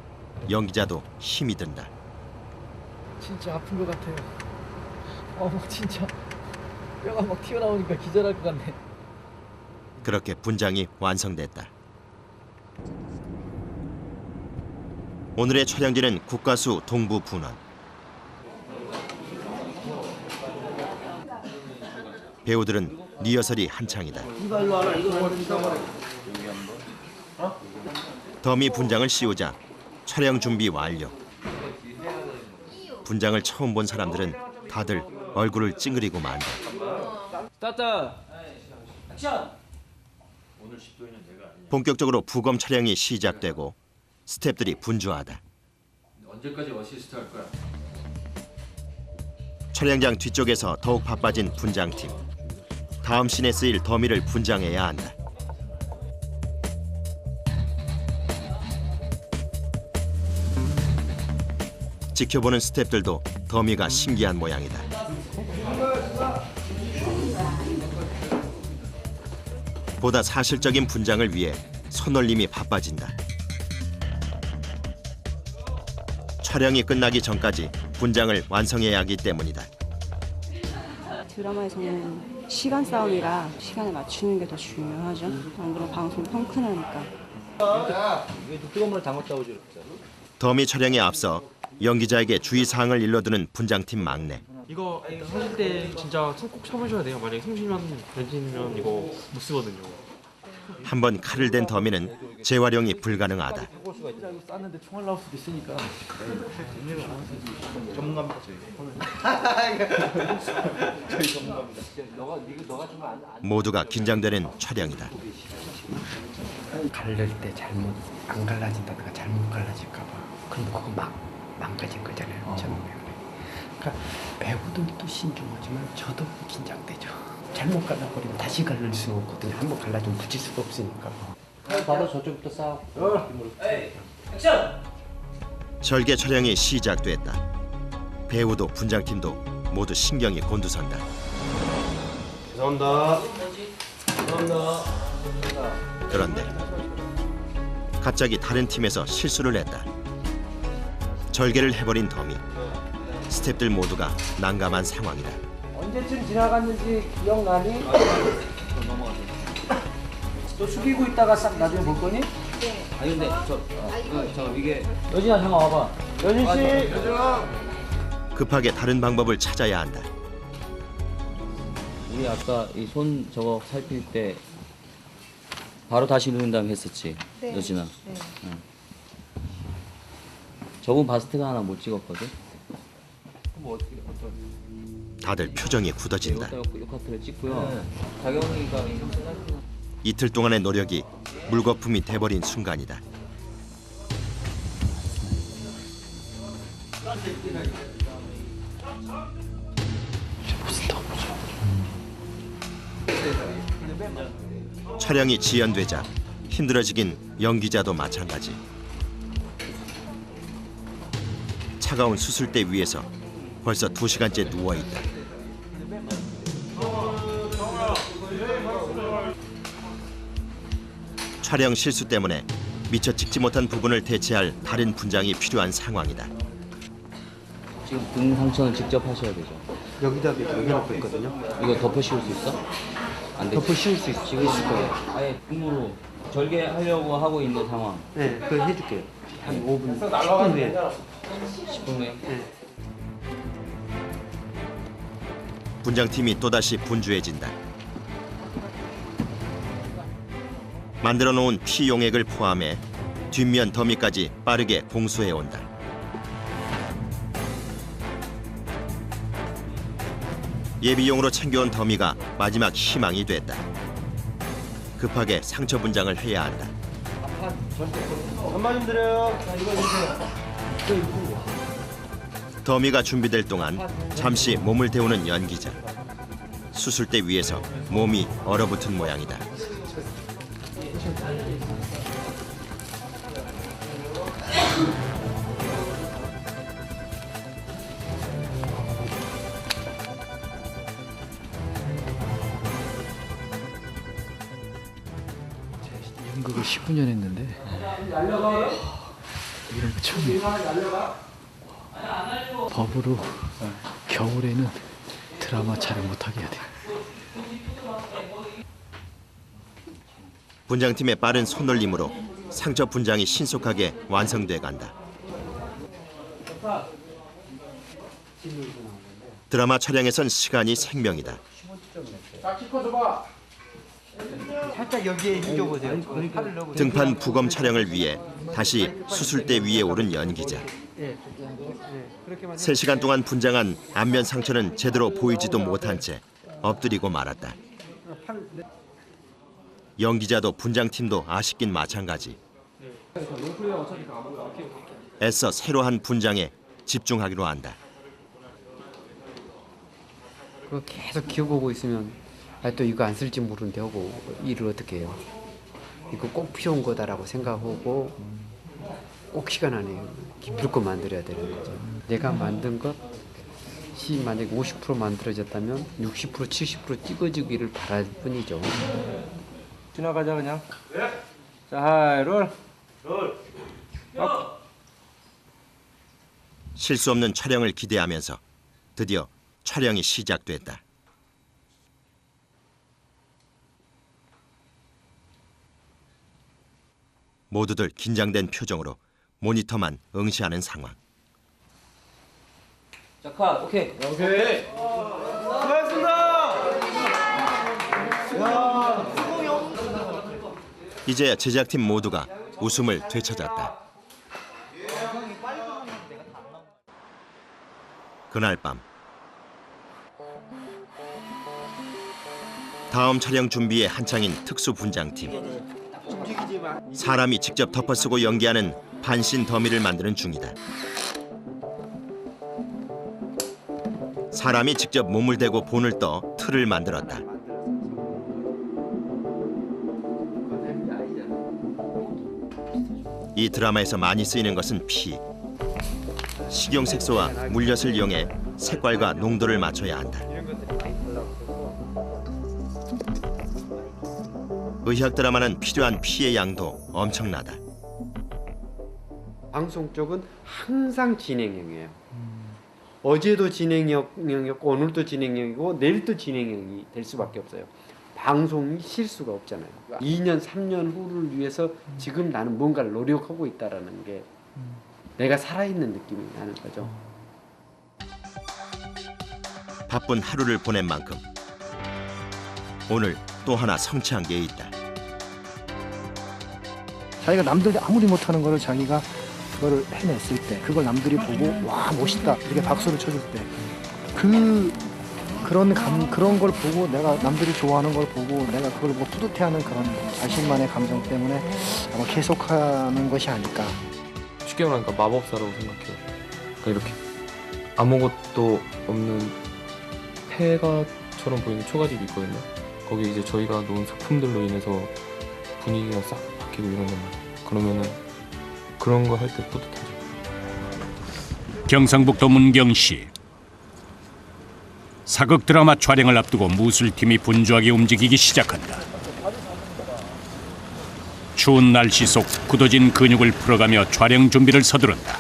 연기자도 힘이 든다. 진짜 아픈 것 같아요. 진짜 뼈가 막 튀어나오니까 기절할 것 같네. 그렇게 분장이 완성됐다. 오늘의 촬영지는 국가수 동부 분원. 배우들은 리허설이 한창이다. 이거 일로 와라. 이거 더미 분장을 씌우자 촬영 준비 완료. 분장을 처음 본 사람들은 다들 얼굴을 찡그리고 만다. 스타트. 액션. 본격적으로 부검 촬영이 시작되고 스태프들이 분주하다. 언제까지 어시스트 할 거야? 촬영장 뒤쪽에서 더욱 바빠진 분장팀. 다음 씬에 쓰일 더미를 분장해야 한다. 지켜보는 스태프들도 더미가 신기한 모양이다. 보다 사실적인 분장을 위해 손놀림이 바빠진다. 촬영이 끝나기 전까지 분장을 완성해야 하기 때문이다. 드라마에서는 시간 싸움이라 시간에 맞추는 게 더 중요하죠. 안 그러면 방송 펑크나니까. 이게 뜨거운 물에 담갔다 오죠. 더미 촬영에 앞서 연기자에게 주의사항을 일러두는 분장팀 막내. 이거 하실 때 진짜 손 꼭 쳐보셔야 돼요. 만약에 30년 변진이면 이거 못 쓰거든요. 한 번 칼을 댄 더미는 재활용이 불가능하다. 쌌는데 총알 나올 수도 있으니까. 전문가입니다 저희 전문가입니다. 너가 좀 모두가 긴장되는 촬영이다. 갈릴 때 잘못 안 갈라진다든가 잘못 갈라질까 봐. 그럼 그거 막 망가진 거잖아요. 저는 그러니까 배우들도 신중하지만 저도 긴장되죠. 잘못 갈라버리면 다시 갈릴 수는 없거든요. 한번 갈라지면 붙일 수가 없으니까. 바로 저쪽부터 싸워. 액션. 절개 촬영이 시작됐다. 배우도 분장팀도 모두 신경이 곤두선다. 죄송합니다. 그런데 갑자기 다른 팀에서 실수를 했다. 절개를 해버린 더미. 스태프들 모두가 난감한 상황이다. 언제쯤 지나갔는지 기억나니? 너 숙이고 있다가 싹 나중에 볼 거니? 네. 아니 근데 저 이게 여진아 잠깐 와봐. 여진 씨. 급하게 다른 방법을 찾아야 한다. 우리 아까 이 손 저거 살필 때 바로 다시 누른 다음에 했었지. 네. 여진아. 네. 응. 저분 바스트가 하나 못 찍었거든. 다들 표정이 굳어진다. 요 카트를 찍고요. 자경이가 이틀 동안의 노력이 물거품이 돼버린 순간이다. 촬영이 지연되자 힘들어지긴 연기자도 마찬가지. 차가운 수술대 위에서 벌써 2시간째 누워있다. 촬영 실수 때문에 미처 찍지 못한 부분을 대체할 다른 분장이 필요한 상황이다. 지금 등 상처는 직접 하셔야 되죠. 여기다 여기라고 있거든요. 이거 덮어 씌울 수 있어? 안 돼. 덮어 씌울 수 있어. 지금 있을 거예요. 아예 등으로 절개하려고 하고 있는 상황. 네, 그거 해줄게요. 한 5분, 10분 후에. 10분 후에? 네. 분장팀이 또다시 분주해진다. 만들어 놓은 피 용액을 포함해 뒷면 더미까지 빠르게 공수해 온다. 예비용으로 챙겨온 더미가 마지막 희망이 됐다. 급하게 상처 분장을 해야 한다. 한마디 드려요. 이거 주세요. 더미가 준비될 동안 잠시 몸을 데우는 연기자. 수술대 위에서 몸이 얼어붙은 모양이다. 연극을 19년 했는데 이런 거 처음이에요. 법으로 겨울에는 드라마 촬영 못하게 해야 돼. 분장팀의 빠른 손놀림으로 상처 분장이 신속하게 완성돼 간다. 드라마 촬영에선 시간이 생명이다. 살짝 여기에 힘줘보세요. 팔을 넣어보세요. 등판 부검 촬영을 위해 다시 수술대 위에 오른 연 기자. 3시간 동안 분장한 안면 상처는 제대로 보이지도 못한 채 엎드리고 말았다. 연 기자도 분장팀도 아쉽긴 마찬가지. 애써 새로 한 분장에 집중하기로 한다. 그거 계속 기어보고 있으면 또 이거 안 쓸지 모르는데 하고 일을 어떻게 해요? 이거 꼭 필요한 거다라고 생각하고 꼭 시간 안에 무조건 만들어야 되는 거죠. 내가 만든 것이 만약에 50% 만들어졌다면 60% 70% 찍어주기를 바랄 뿐이죠. 지나가자 그냥. 자, 롤. 실수 없는 촬영을 기대하면서 드디어 촬영이 시작됐다. 모두들 긴장된 표정으로 모니터만 응시하는 상황. 자, 컷. 오케이. 오케이. 수고하셨습니다. 야, 수고이 형. 이제 제작팀 모두가 웃음을 되찾았다. 그날 밤 다음 촬영 준비에 한창인 특수 분장팀. 사람이 직접 덮어쓰고 연기하는 반신 더미를 만드는 중이다. 사람이 직접 몸을 대고 본을 떠 틀을 만들었다. 이 드라마에서 많이 쓰이는 것은 피. 식용색소와 물엿을 이용해 색깔과 농도를 맞춰야 한다. 의학 드라마는 필요한 피의 양도 엄청나다. 방송 쪽은 항상 진행형이에요. 어제도 진행형이었고 오늘도 진행형이고 내일도 진행형이 될 수밖에 없어요. 방송이 실수가 없잖아요. 2년 3년 후를 위해서 지금 나는 뭔가를 노력하고 있다라는 게 내가 살아있는 느낌이 나는 거죠. 바쁜 하루를 보낸 만큼 오늘 또 하나 성취한 게 있다. 자기가 남들이 아무리 못하는 거를 자기가 그거를 해냈을 때, 그걸 남들이 보고 와 멋있다 이렇게 박수를 쳐줄 때, 그런 걸 보고 내가 남들이 좋아하는 걸 보고 내가 그걸 보고 뿌듯해하는 그런 자신만의 감정 때문에 아마 계속하는 것이 아닐까. 쉽게 말하니까 마법사라고 생각해요. 그러니까 이렇게 아무것도 없는 폐가처럼 보이는 초가집이 있거든요. 거기 이제 저희가 놓은 소품들로 인해서 분위기가 싹 바뀌고 이러는 말이에요. 그러면은 그런 거 할 때 뿌듯하죠. 경상북도 문경시. 사극 드라마 촬영을 앞두고 무술팀이 분주하게 움직이기 시작한다. 추운 날씨 속 굳어진 근육을 풀어가며 촬영 준비를 서두른다.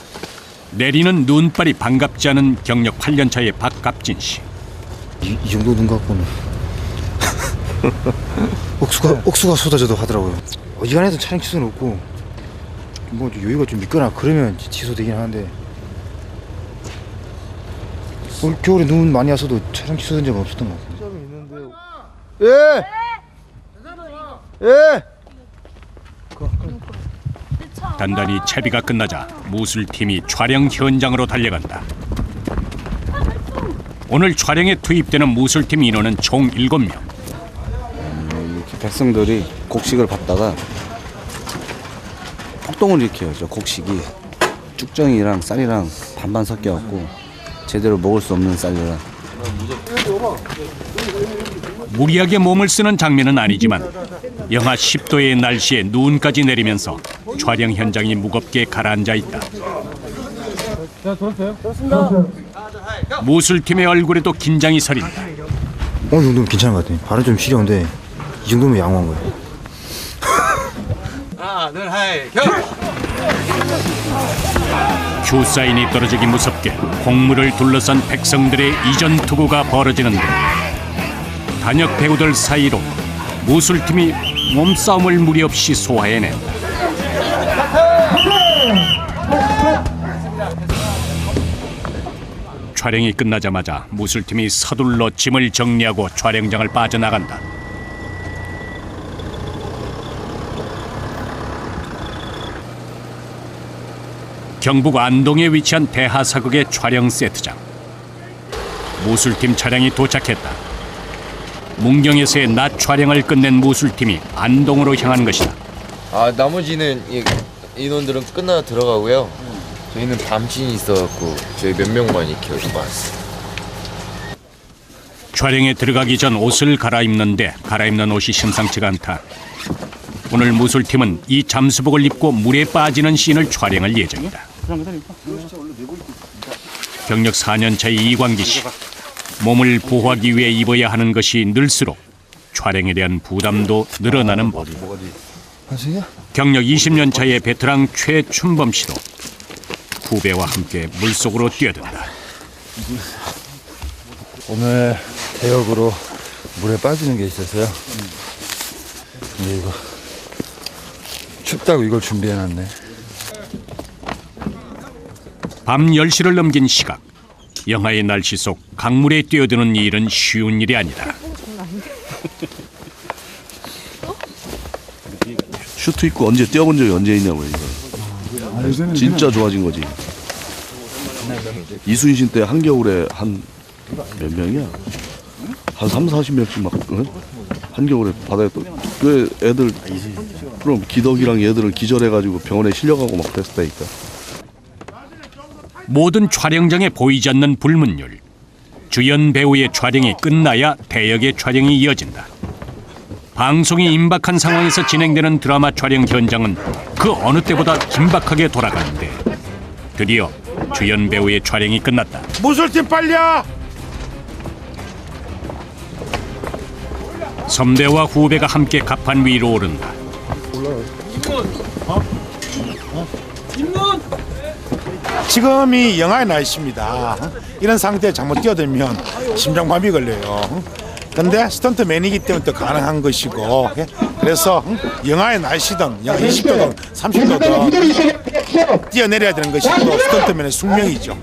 내리는 눈발이 반갑지 않은 경력 8년차의 박갑진 씨. 이 정도 눈 갖고는 억수가 쏟아져도 하더라고요. 어지간해도 촬영 취소는 없고 뭐 여유가 좀 있거나 그러면 취소되긴 하는데 올 겨울에 눈 많이 와서도 촬영 취소된 적은 없었던 것 같아요. 예! 예! 단단히 채비가 끝나자 무술팀이 촬영 현장으로 달려간다. 오늘 촬영에 투입되는 무술팀 인원은 총 7명. 이렇게 백성들이 곡식을 밟다가 폭동을 일으켜요. 저 곡식이 쭉정이랑 쌀이랑 반반 섞여갖고 제대로 먹을 수 없는 쌀이라. 무리하게 몸을 쓰는 장면은 아니지만 영하 10도의 날씨에 눈까지 내리면서 촬영 현장이 무겁게 가라앉아 있다. 자, 돌았어요? 돌았습니다. 무술팀의 얼굴에도 긴장이 서린다. 이 정도면 괜찮은 것 같아요. 발은 좀 시려운데 이 정도면 양호한 거예요. 하나, 둘, 하이, 겨! 큐 사인이 떨어지기 무섭게 공물을 둘러싼 백성들의 이전 투구가 벌어지는데 단역 배우들 사이로 무술팀이 몸싸움을 무리 없이 소화해낸다. 촬영이 끝나자마자 무술팀이 서둘러 짐을 정리하고 촬영장을 빠져나간다. 경북 안동에 위치한 대하사극의 촬영 세트장. 무술팀 차량이 도착했다. 문경에서의 낮 촬영을 끝낸 무술팀이 안동으로 향한 것이다. 나머지는 인원들은 끝나 들어가고요. 저희는 밤신이 있어갖고 저희 몇 명만 이렇게 왔어요. 촬영에 들어가기 전 옷을 갈아입는데 갈아입는 옷이 심상치가 않다. 오늘 무술팀은 이 잠수복을 입고 물에 빠지는 씬을 촬영할 예정이다. 경력 4년차의 이광기 씨. 몸을 보호하기 위해 입어야 하는 것이 늘수록 촬영에 대한 부담도 늘어나는 법. 경력 20년 차의 베테랑 최춘범 씨도 후배와 함께 물속으로 뛰어든다. 오늘 대역으로 물에 빠지는 게 있어서요. 근데 이거 춥다고 이걸 준비해놨네. 밤 10시를 넘긴 시각. 영하의 날씨 속 강물에 뛰어드는 일은 쉬운 일이 아니다. 슈트 입고 언제 뛰어본 적이 언제 있냐고요 이거. 진짜 좋아진 거지. 이순신 때 한겨울에 한 몇 명이야? 한 30-40명씩 막 한겨울에 바다에 그 애들 그럼 기덕이랑 얘들을 기절해가지고 병원에 실려가고 막 그랬다니까. 모든 촬영장에 보이지 않는 불문율. 주연 배우의 촬영이 끝나야 대역의 촬영이 이어진다. 방송이 임박한 상황에서 진행되는 드라마 촬영 현장은 그 어느 때보다 긴박하게 돌아가는데 드디어 주연 배우의 촬영이 끝났다. 무술팀 빨리야! 선배와 후배가 함께 갑판 위로 오른다. 지금이 영하의 날씨입니다. 이런 상태에 잘못 뛰어들면 심장마비 걸려요. 근데 스턴트맨이기 때문에 또 가능한 것이고, 그래서 영하의 날씨든 20도든 30도든 뛰어내려야 되는 것이 또 스턴트맨의 숙명이죠.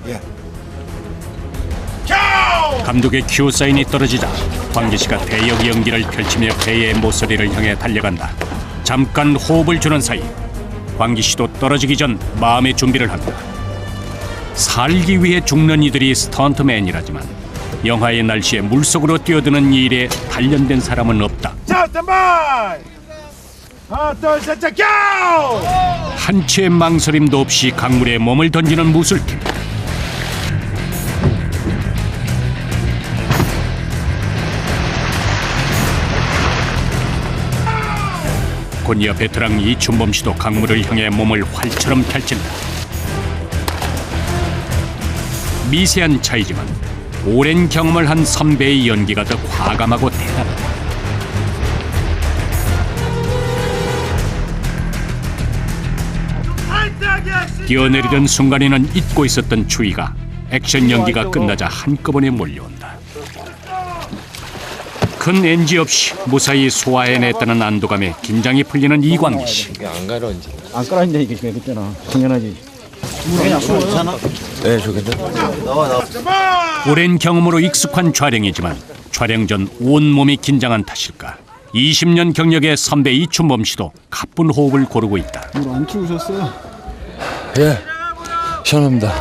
감독의 큐 사인이 떨어지자 광기 씨가 대역 연기를 펼치며 배의 모서리를 향해 달려간다. 잠깐 호흡을 주는 사이 광기 씨도 떨어지기 전 마음의 준비를 한다. 살기 위해 죽는 이들이 스턴트맨이라지만 영하의 날씨에 물속으로 뛰어드는 일에 단련된 사람은 없다. 자, 던바이! 하나, 둘, 셋, 자, 고! 한 채의 망설임도 없이 강물에 몸을 던지는 무술팀. 곧이어 베테랑 이춘범 씨도 강물을 향해 몸을 활처럼 펼친다. 미세한 차이지만 오랜 경험을 한 선배의 연기가 더 과감하고 대단하다. 뛰어내리던 순간에는 잊고 있었던 추위가 액션 연기가 끝나자 한꺼번에 몰려온다. 큰 NG 없이 무사히 소화해냈다는 안도감에 긴장이 풀리는 이광기 씨. 안 가라앉아. 안 깔아있다니까 지금 그랬잖아. 당연하지. 그냥 괜찮아? 네, 저 괜찮아. 나와. 오랜 경험으로 익숙한 촬영이지만 촬영 전 온몸이 긴장한 탓일까 20년 경력의 선배 이춘범 씨도 가쁜 호흡을 고르고 있다. 물 안 추우셨어요? 예, 시원합니다.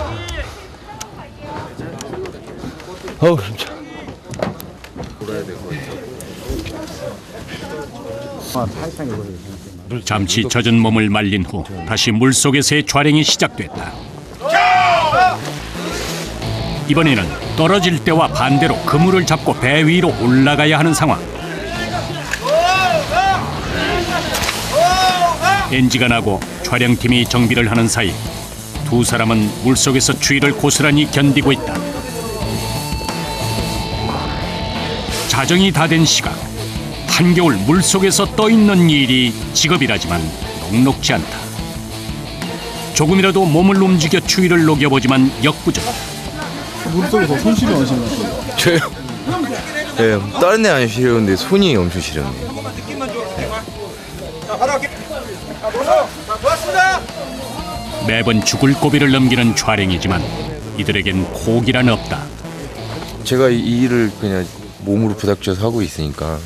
어우, 진짜. 잠시 젖은 몸을 말린 후 다시 물속에서의 촬영이 시작됐다. 이번에는 떨어질 때와 반대로 그물을 잡고 배 위로 올라가야 하는 상황. NG가 나고 촬영팀이 정비를 하는 사이 두 사람은 물속에서 추위를 고스란히 견디고 있다. 자정이 다 된 시각. 한겨울 물속에서 떠있는 일이 직업이라지만 녹록지 않다. 조금이라도 몸을 움직여 추위를 녹여보지만 역부족. 물속에서 손 시려우신 것 같아요. 저요? 네, 다른 애 안 시려운데 손이 엄청 시렸네요. 매번 죽을 고비를 넘기는 촬영이지만 이들에겐 고기란 없다. 제가 이 일을 그냥 몸으로 부닥쳐서 하고 있으니까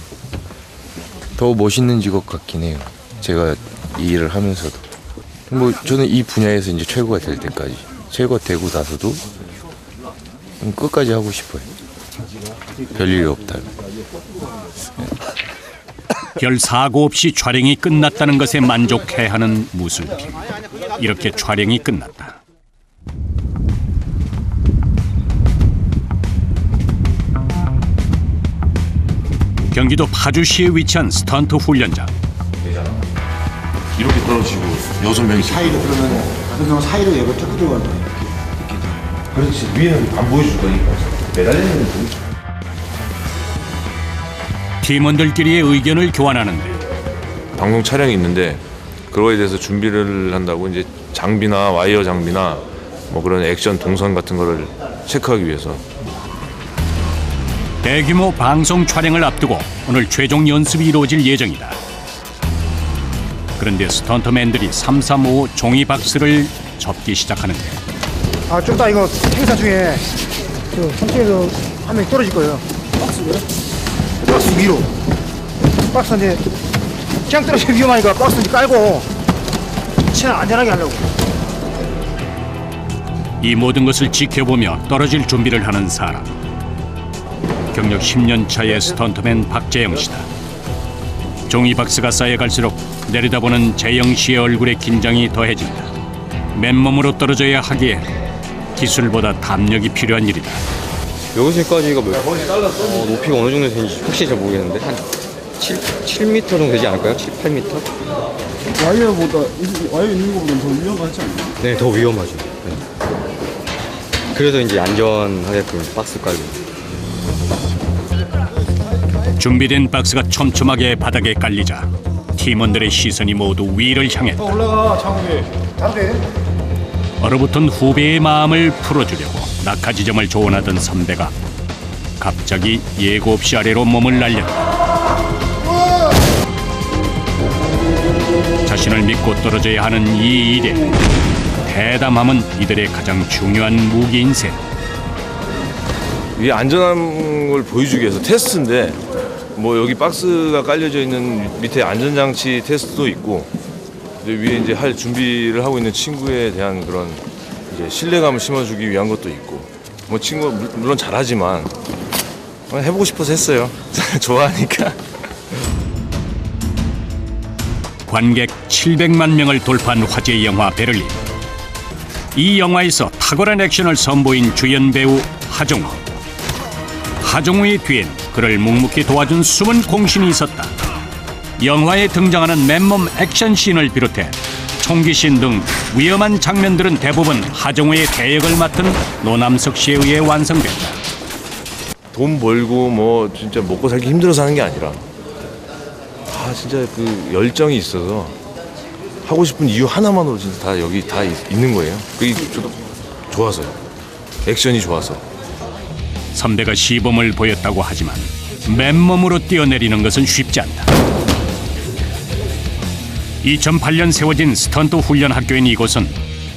더 멋있는 직업 같긴 해요. 제가 이 일을 하면서도 뭐 저는 이 분야에서 이제 최고가 될 때까지, 최고가 되고 나서도 끝까지 하고 싶어요. 별일이 없다면. 별 사고 없이 촬영이 끝났다는 것에 만족해하는 무술팀. 이렇게 촬영이 끝났다. 경기도 파주시에 위치한 스턴트 훈련장. 이렇게 떨어지고 6명이 사이로 그러면 사이로 얘가 쭉 들어가는 거예요. 그렇지. 위에는 안 보여줄 거니까 매달리는 거지. 팀원들끼리의 의견을 교환하는데 방송 촬영이 있는데 그거에 대해서 준비를 한다고 이제 장비나 와이어 장비나 뭐 그런 액션 동선 같은 거를 체크하기 위해서. 대규모 방송 촬영을 앞두고 오늘 최종 연습이 이루어질 예정이다. 그런데 스턴트맨들이 335 종이 박스를 접기 시작하는데 아, 좀 이따 이거 행사 중에 그 성층에서 한 명이 떨어질 거예요. 박스요? 박스 위로. 박스 이제 그냥 떨어지면 위험하니까 박스 이제 깔고 최대한 안전하게 하려고. 이 모든 것을 지켜보며 떨어질 준비를 하는 사람. 경력 10년 차의 스턴트맨 박재영 씨다. 종이 박스가 쌓여갈수록 내려다보는 재영 씨의 얼굴에 긴장이 더해진다. 맨몸으로 떨어져야 하기에 기술보다 담력이 필요한 일이다. 여기서까지가 높이가 어느 정도 되는지 확실히 잘 모르겠는데 한 7m 정도 되지 않을까요? 7, 8m? 와이어 있는 것보다 더 위험하지 않나요? 네, 더 위험하죠. 네. 그래서 이제 안전하게끔 박스 깔고. 준비된 박스가 촘촘하게 바닥에 깔리자 팀원들의 시선이 모두 위를 향했다. 올라가 창욱이. 얼어붙은 후배의 마음을 풀어주려고 낙하 지점을 조언하던 선배가 갑자기 예고 없이 아래로 몸을 날렸다. 자신을 믿고 떨어져야 하는 이 일에 대담함은 이들의 가장 중요한 무기인 셈. 이게 안전한 걸 보여주기 위해서 테스트인데 뭐 여기 박스가 깔려져 있는 밑에 안전장치 테스트도 있고 이제 위에 이제 할 준비를 하고 있는 친구에 대한 그런 이제 신뢰감을 심어주기 위한 것도 있고 뭐 친구가 물론 잘하지만 해보고 싶어서 했어요. 좋아하니까. 관객 700만 명을 돌파한 화제의 영화 베를린. 이 영화에서 탁월한 액션을 선보인 주연 배우 하정우. 하정우의 뒤엔 그를 묵묵히 도와준 숨은 공신이 있었다. 영화에 등장하는 맨몸 액션씬을 비롯해 총기씬 등 위험한 장면들은 대부분 하정우의 대역을 맡은 노남석 씨에 의해 완성됐다. 돈 벌고 뭐 진짜 먹고 살기 힘들어서 하는 게 아니라 진짜 그 열정이 있어서 하고 싶은 이유 하나만으로 진짜 다 여기 다 있는 거예요. 그게 저도 좋아서요. 액션이 좋아서. 선배가 시범을 보였다고 하지만 맨몸으로 뛰어내리는 것은 쉽지 않다. 2008년 세워진 스턴트 훈련 학교인 이곳은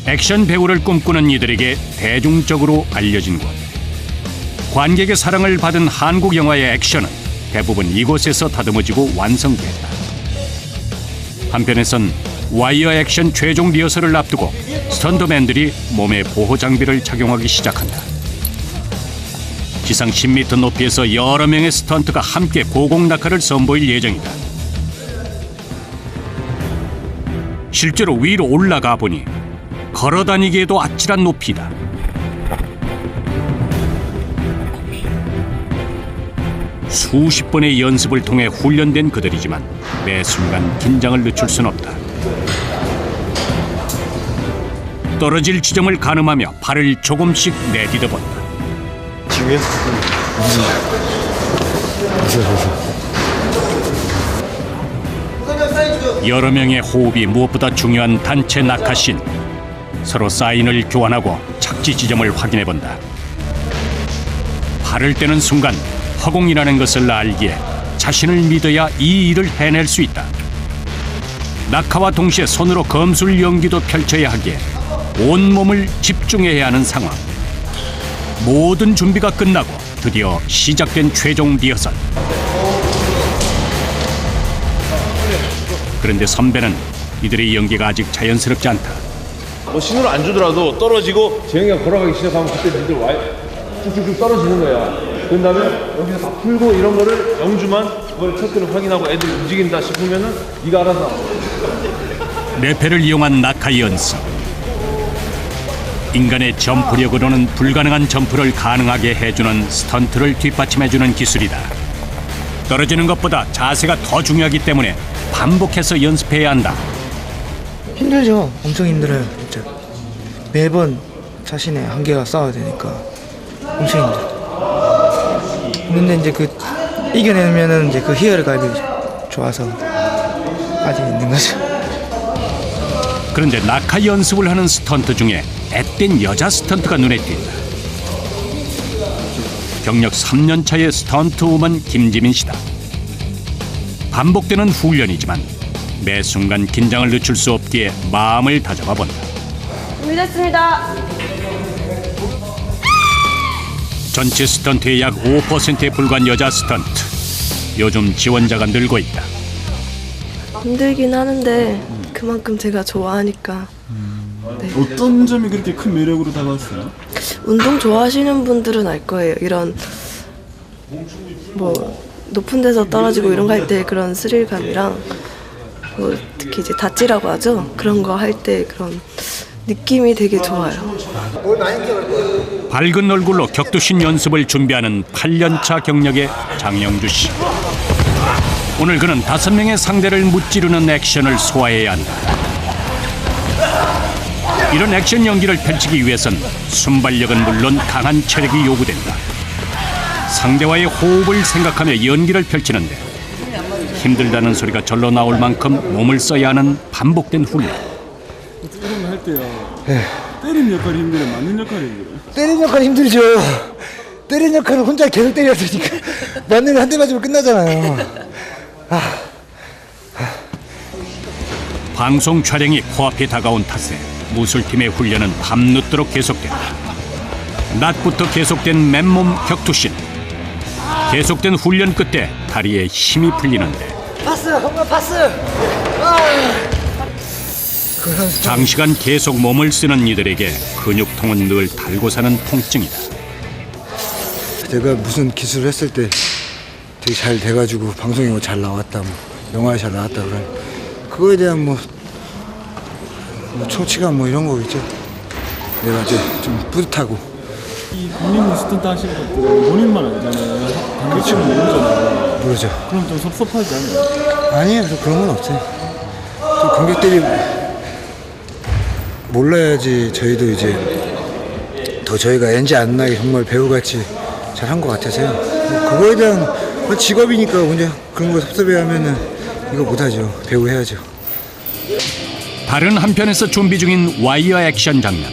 액션 배우를 꿈꾸는 이들에게 대중적으로 알려진 곳. 관객의 사랑을 받은 한국 영화의 액션은 대부분 이곳에서 다듬어지고 완성됐다. 한편에선 와이어 액션 최종 리허설을 앞두고 스턴트맨들이 몸에 보호 장비를 착용하기 시작한다. 지상 10m 높이에서 여러 명의 스턴트가 함께 고공 낙하를 선보일 예정이다. 실제로 위로 올라가 보니 걸어 다니기에도 아찔한 높이다. 수십 번의 연습을 통해 훈련된 그들이지만 매 순간 긴장을 늦출 순 없다. 떨어질 지점을 가늠하며 발을 조금씩 내디뎌본다. 지금이요? 여러 명의 호흡이 무엇보다 중요한 단체 낙하씬. 서로 사인을 교환하고 착지 지점을 확인해본다. 발을 떼는 순간 허공이라는 것을 알기에 자신을 믿어야 이 일을 해낼 수 있다. 낙하와 동시에 손으로 검술 연기도 펼쳐야 하기에 온몸을 집중해야 하는 상황. 모든 준비가 끝나고 드디어 시작된 최종 리허설. 그런데 선배는 이들의 연기가 아직 자연스럽지 않다. 뭐 신호를 안 주더라도 떨어지고 재영이가 걸어가기 시작하면 그때 니들 와 쭉쭉쭉 떨어지는 거야. 그런 다음에 여기서 다 풀고 이런 거를 영주만 그걸 체크를 확인하고 애들이 움직인다 싶으면은 네가 알아서. 뇌패를 이용한 낙하 연습. 인간의 점프력으로는 불가능한 점프를 가능하게 해주는 스턴트를 뒷받침해주는 기술이다. 떨어지는 것보다 자세가 더 중요하기 때문에 반복해서 연습해야 한다. 힘들죠. 엄청 힘들어요. 진짜. 매번 자신의 한계가 쌓아야 되니까 엄청 힘들어요. 근데 이제 그 이겨내면은 이제 그 희열감이 좋아서 아직 있는 거죠. 그런데 낙하 연습을 하는 스턴트 중에 앳된 여자 스턴트가 눈에 띈다. 경력 3년 차의 스턴트 우먼 김지민 씨다. 반복되는 훈련이지만 매 순간 긴장을 늦출 수 없기에 마음을 다잡아 본다. 준비됐습니다. 전체 스턴트의 약 5%에 불과한 여자 스턴트. 요즘 지원자가 늘고 있다. 힘들긴 하는데 그만큼 제가 좋아하니까. 네. 어떤 점이 그렇게 큰 매력으로 다가왔어요? 운동 좋아하시는 분들은 알 거예요. 이런 뭐 높은 데서 떨어지고 이런 거 할 때 그런 스릴감이랑 뭐 특히 이제 다찌라고 하죠. 그런 거 할 때 그런 느낌이 되게 좋아요. 밝은 얼굴로 격투신 연습을 준비하는 8년차 경력의 장영주 씨. 오늘 그는 5명의 상대를 무찌르는 액션을 소화해야 한다. 이런 액션 연기를 펼치기 위해선 순발력은 물론 강한 체력이 요구된다. 상대와의 호흡을 생각하며 연기를 펼치는데 힘들다는 소리가 절로 나올 만큼 몸을 써야 하는 반복된 훈련. 이런 거 할 때요. 네. 때리는 역할이 힘들어요? 맞는 역할이 힘들어요? 때리는 역할이 힘들죠. 때리는 역할은 혼자 계속 때려야 되니까 맞는 거 한 대 맞으면 끝나잖아요. 방송 촬영이 코앞에 다가온 탓에 무술팀의 훈련은 밤늦도록 계속된다. 낮부터 계속된 맨몸 격투신. 계속된 훈련 끝에 다리에 힘이 풀리는데 파스! 홈런 파스! 장시간 계속 몸을 쓰는 이들에게 근육통은 늘 달고 사는 통증이다. 내가 무슨 기술을 했을 때 되게 잘 돼가지고 방송에 뭐 잘 나왔다, 뭐 영화에 잘 나왔다 그런 그거에 대한 뭐 초치감 뭐 이런 거겠죠. 내가 이제 좀 뿌듯하고. 이 본인이 스턴트 하시는 것들은 본인만 알잖아요. 관객들은 모르잖아요. 모르죠. 그럼 좀 섭섭하지 않아요? 아니에요. 그런 건 없어요. 또 관객들이 몰라야지 저희도 이제 더 저희가 NG 안 나게 정말 배우같이 잘한 것 같아서요. 그거에 대한 직업이니까 먼저 그런 거 섭섭해하면은 이거 못하죠. 배우 해야죠. 다른 한편에서 준비 중인 와이어 액션 장면.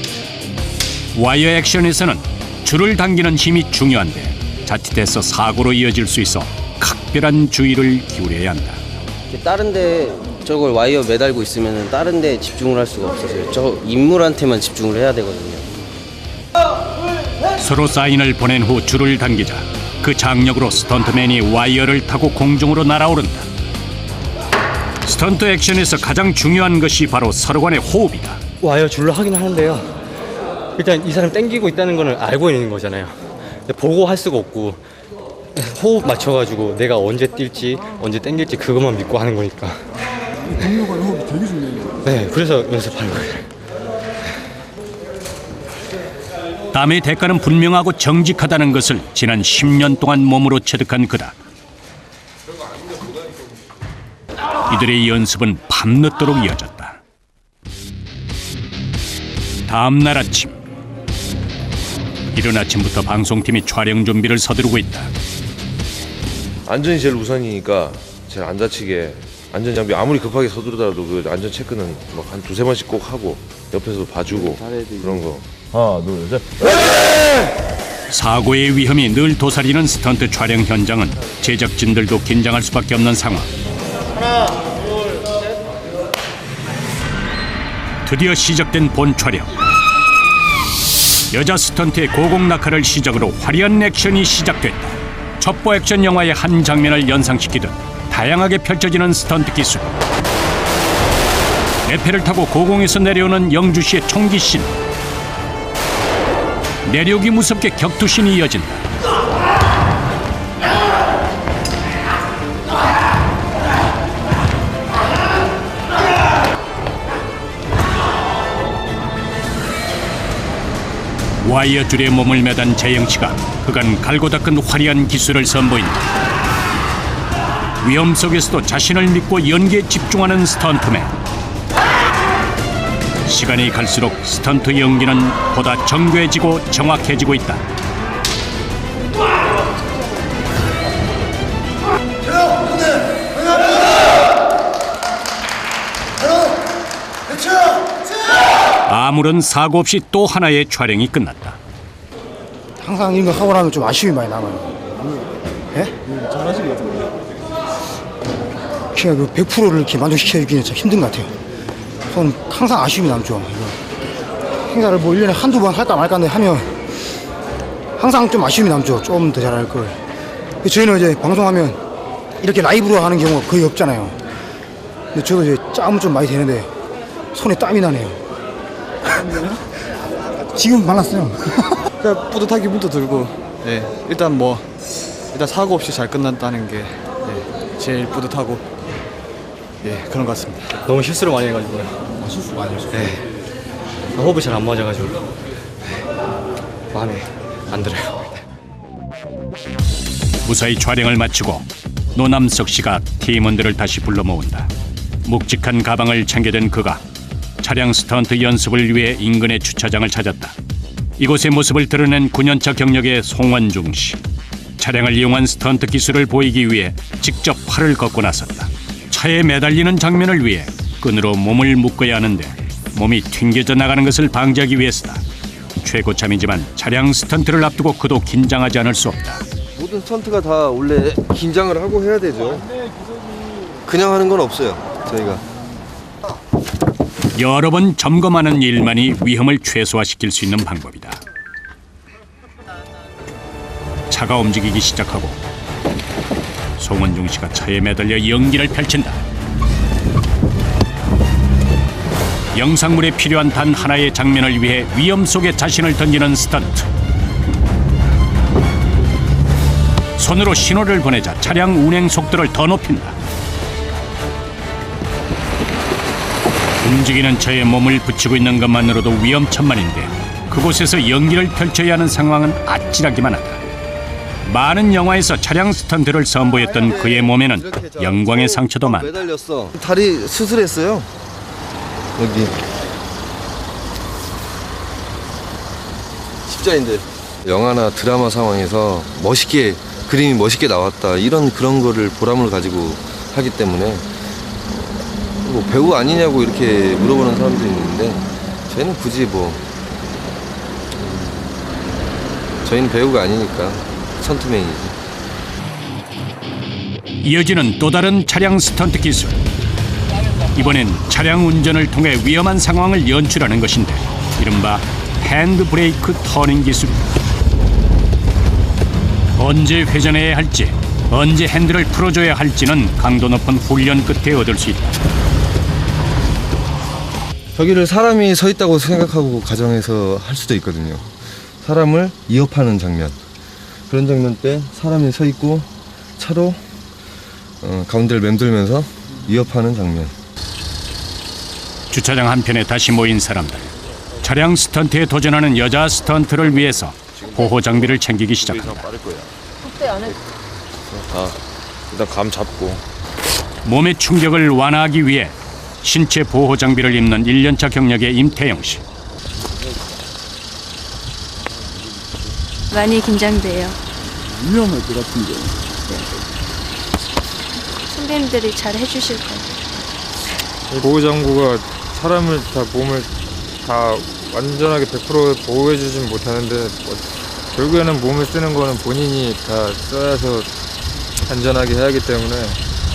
와이어 액션에서는 줄을 당기는 힘이 중요한데 자칫해서 사고로 이어질 수 있어 각별한 주의를 기울여야 한다. 다른 데 저걸 와이어 매달고 있으면 다른 데 집중을 할 수가 없어서요. 저 인물한테만 집중을 해야 되거든요. 서로 사인을 보낸 후 줄을 당기자 그 장력으로 스턴트맨이 와이어를 타고 공중으로 날아오른다. 스턴트 액션에서 가장 중요한 것이 바로 서로 간의 호흡이다. 와이어 줄로 하긴 하는데요. 일단 이 사람 땡기고 있다는 걸 알고 있는 거잖아요. 보고 할 수가 없고 호흡 맞춰가지고 내가 언제 뛸지 언제 땡길지 그것만 믿고 하는 거니까. 동료 간의 호흡이 되게 중요해요. 네, 그래서 연습하는 거예요. 땀의 대가는 분명하고 정직하다는 것을 지난 10년 동안 몸으로 체득한 그다. 이들의 연습은 밤늦도록 이어졌다. 다음 날 아침. 이른 아침부터 방송팀이 촬영 준비를 서두르고 있다. 안전이 제일 우선이니까 제일 안 다치게 안전장비 아무리 급하게 서두르더라도 그 안전 체크는 막 한 2-3번씩 꼭 하고 옆에서 봐주고 그런 거. 하나, 둘, 셋. 사고의 위험이 늘 도사리는 스턴트 촬영 현장은 제작진들도 긴장할 수밖에 없는 상황. 하나, 둘, 셋. 드디어 시작된 본 촬영. 여자 스턴트의 고공 낙하를 시작으로 화려한 액션이 시작됐다. 첩보 액션 영화의 한 장면을 연상시키듯 다양하게 펼쳐지는 스턴트 기술. 레페를 타고 고공에서 내려오는 영주씨의 총기씬. 내려오기 무섭게 격투신이 이어진다. 와이어 줄에 몸을 매단 재영씨가 그간 갈고 닦은 화려한 기술을 선보인다. 위험 속에서도 자신을 믿고 연기에 집중하는 스턴트맨. 시간이 갈수록 스턴트 연기는 보다 정교해지고 정확해지고 있다. 아무런 사고 없이 또 하나의 촬영이 끝났다. 항상 이런 거 하고 나면 좀 아쉬움이 많이 남아요. 예? 잘하신 것 같은데. 제가 그 100%를 이렇게 만족시켜주기는 참 힘든 것 같아요. 저는 항상 아쉬움이 남죠. 이거. 행사를 뭐 1년에 한두 번 할까 말까 하면 항상 좀 아쉬움이 남죠. 좀 더 잘할 걸. 저희는 이제 방송하면 이렇게 라이브로 하는 경우가 거의 없잖아요. 근데 저도 이제 짬은 좀 많이 되는데 손에 땀이 나네요. 지금 말랐어요. 그러니까 뿌듯하기부터 들고, 예, 일단 사고 없이 잘 끝났다는 게 제일 뿌듯하고, 예, 그런 것 같습니다. 너무 실수를 많이 해가지고요. 실수 많이 하셨어요? 네. 호흡이 잘 안 맞아가지고 마음에 안 들어요. 무사히 촬영을 마치고 노남석 씨가 팀원들을 다시 불러 모은다. 묵직한 가방을 챙겨든 그가 차량 스턴트 연습을 위해 인근의 주차장을 찾았다. 이곳의 모습을 드러낸 9년차 경력의 송원중 씨. 차량을 이용한 스턴트 기술을 보이기 위해 직접 팔을 걷고 나섰다. 차에 매달리는 장면을 위해 끈으로 몸을 묶어야 하는데 몸이 튕겨져 나가는 것을 방지하기 위해서다. 최고참이지만 차량 스턴트를 앞두고 그도 긴장하지 않을 수 없다. 모든 스턴트가 다 원래 긴장을 하고 해야 되죠. 그냥 하는 건 없어요, 저희가. 여러 번 점검하는 일만이 위험을 최소화시킬 수 있는 방법이다. 차가 움직이기 시작하고 송원중 씨가 차에 매달려 연기를 펼친다. 영상물에 필요한 단 하나의 장면을 위해 위험 속에 자신을 던지는 스턴트. 손으로 신호를 보내자 차량 운행 속도를 더 높인다. 움직이는 차에 몸을 붙이고 있는 것만으로도 위험천만인데 그곳에서 연기를 펼쳐야 하는 상황은 아찔하기만 하다. 많은 영화에서 차량 스턴트를 선보였던 그의 몸에는 영광의 상처도 많다. 매달렸어. 다리 수술했어요. 여기. 십자인데. 영화나 드라마 상황에서 멋있게 그림이 멋있게 나왔다. 그런 거를 보람을 가지고 하기 때문에 뭐 배우 아니냐고 이렇게 물어보는 사람들이 있는데 저희는 굳이 저희는 배우가 아니니까 스턴트맨이지. 이어지는 또 다른 차량 스턴트 기술. 이번엔 차량 운전을 통해 위험한 상황을 연출하는 것인데 이른바 핸드브레이크 터닝 기술이다. 언제 회전해야 할지, 언제 핸들을 풀어줘야 할지는 강도 높은 훈련 끝에 얻을 수 있다. 저기를 사람이 서 있다고 생각하고 가정해서 할 수도 있거든요. 사람을 위협하는 장면. 그런 장면 때 사람이 서 있고 차로 가운데를 맴돌면서 위협하는 장면. 주차장 한편에 다시 모인 사람들. 차량 스턴트에 도전하는 여자 스턴트를 위해서 보호 장비를 챙기기 시작한다. 일단 감 잡고. 몸의 충격을 완화하기 위해 신체 보호 장비를 입는 1년차 경력의 임태영 씨. 많이 긴장돼요. 위험할 것 같은데. 선배님들이 잘 해주실 거예요. 보호장구가 사람을 몸을 다 완전하게 100% 보호해주진 못하는데 결국에는 몸을 쓰는 거는 본인이 다 써야서 안전하게 해야 하기 때문에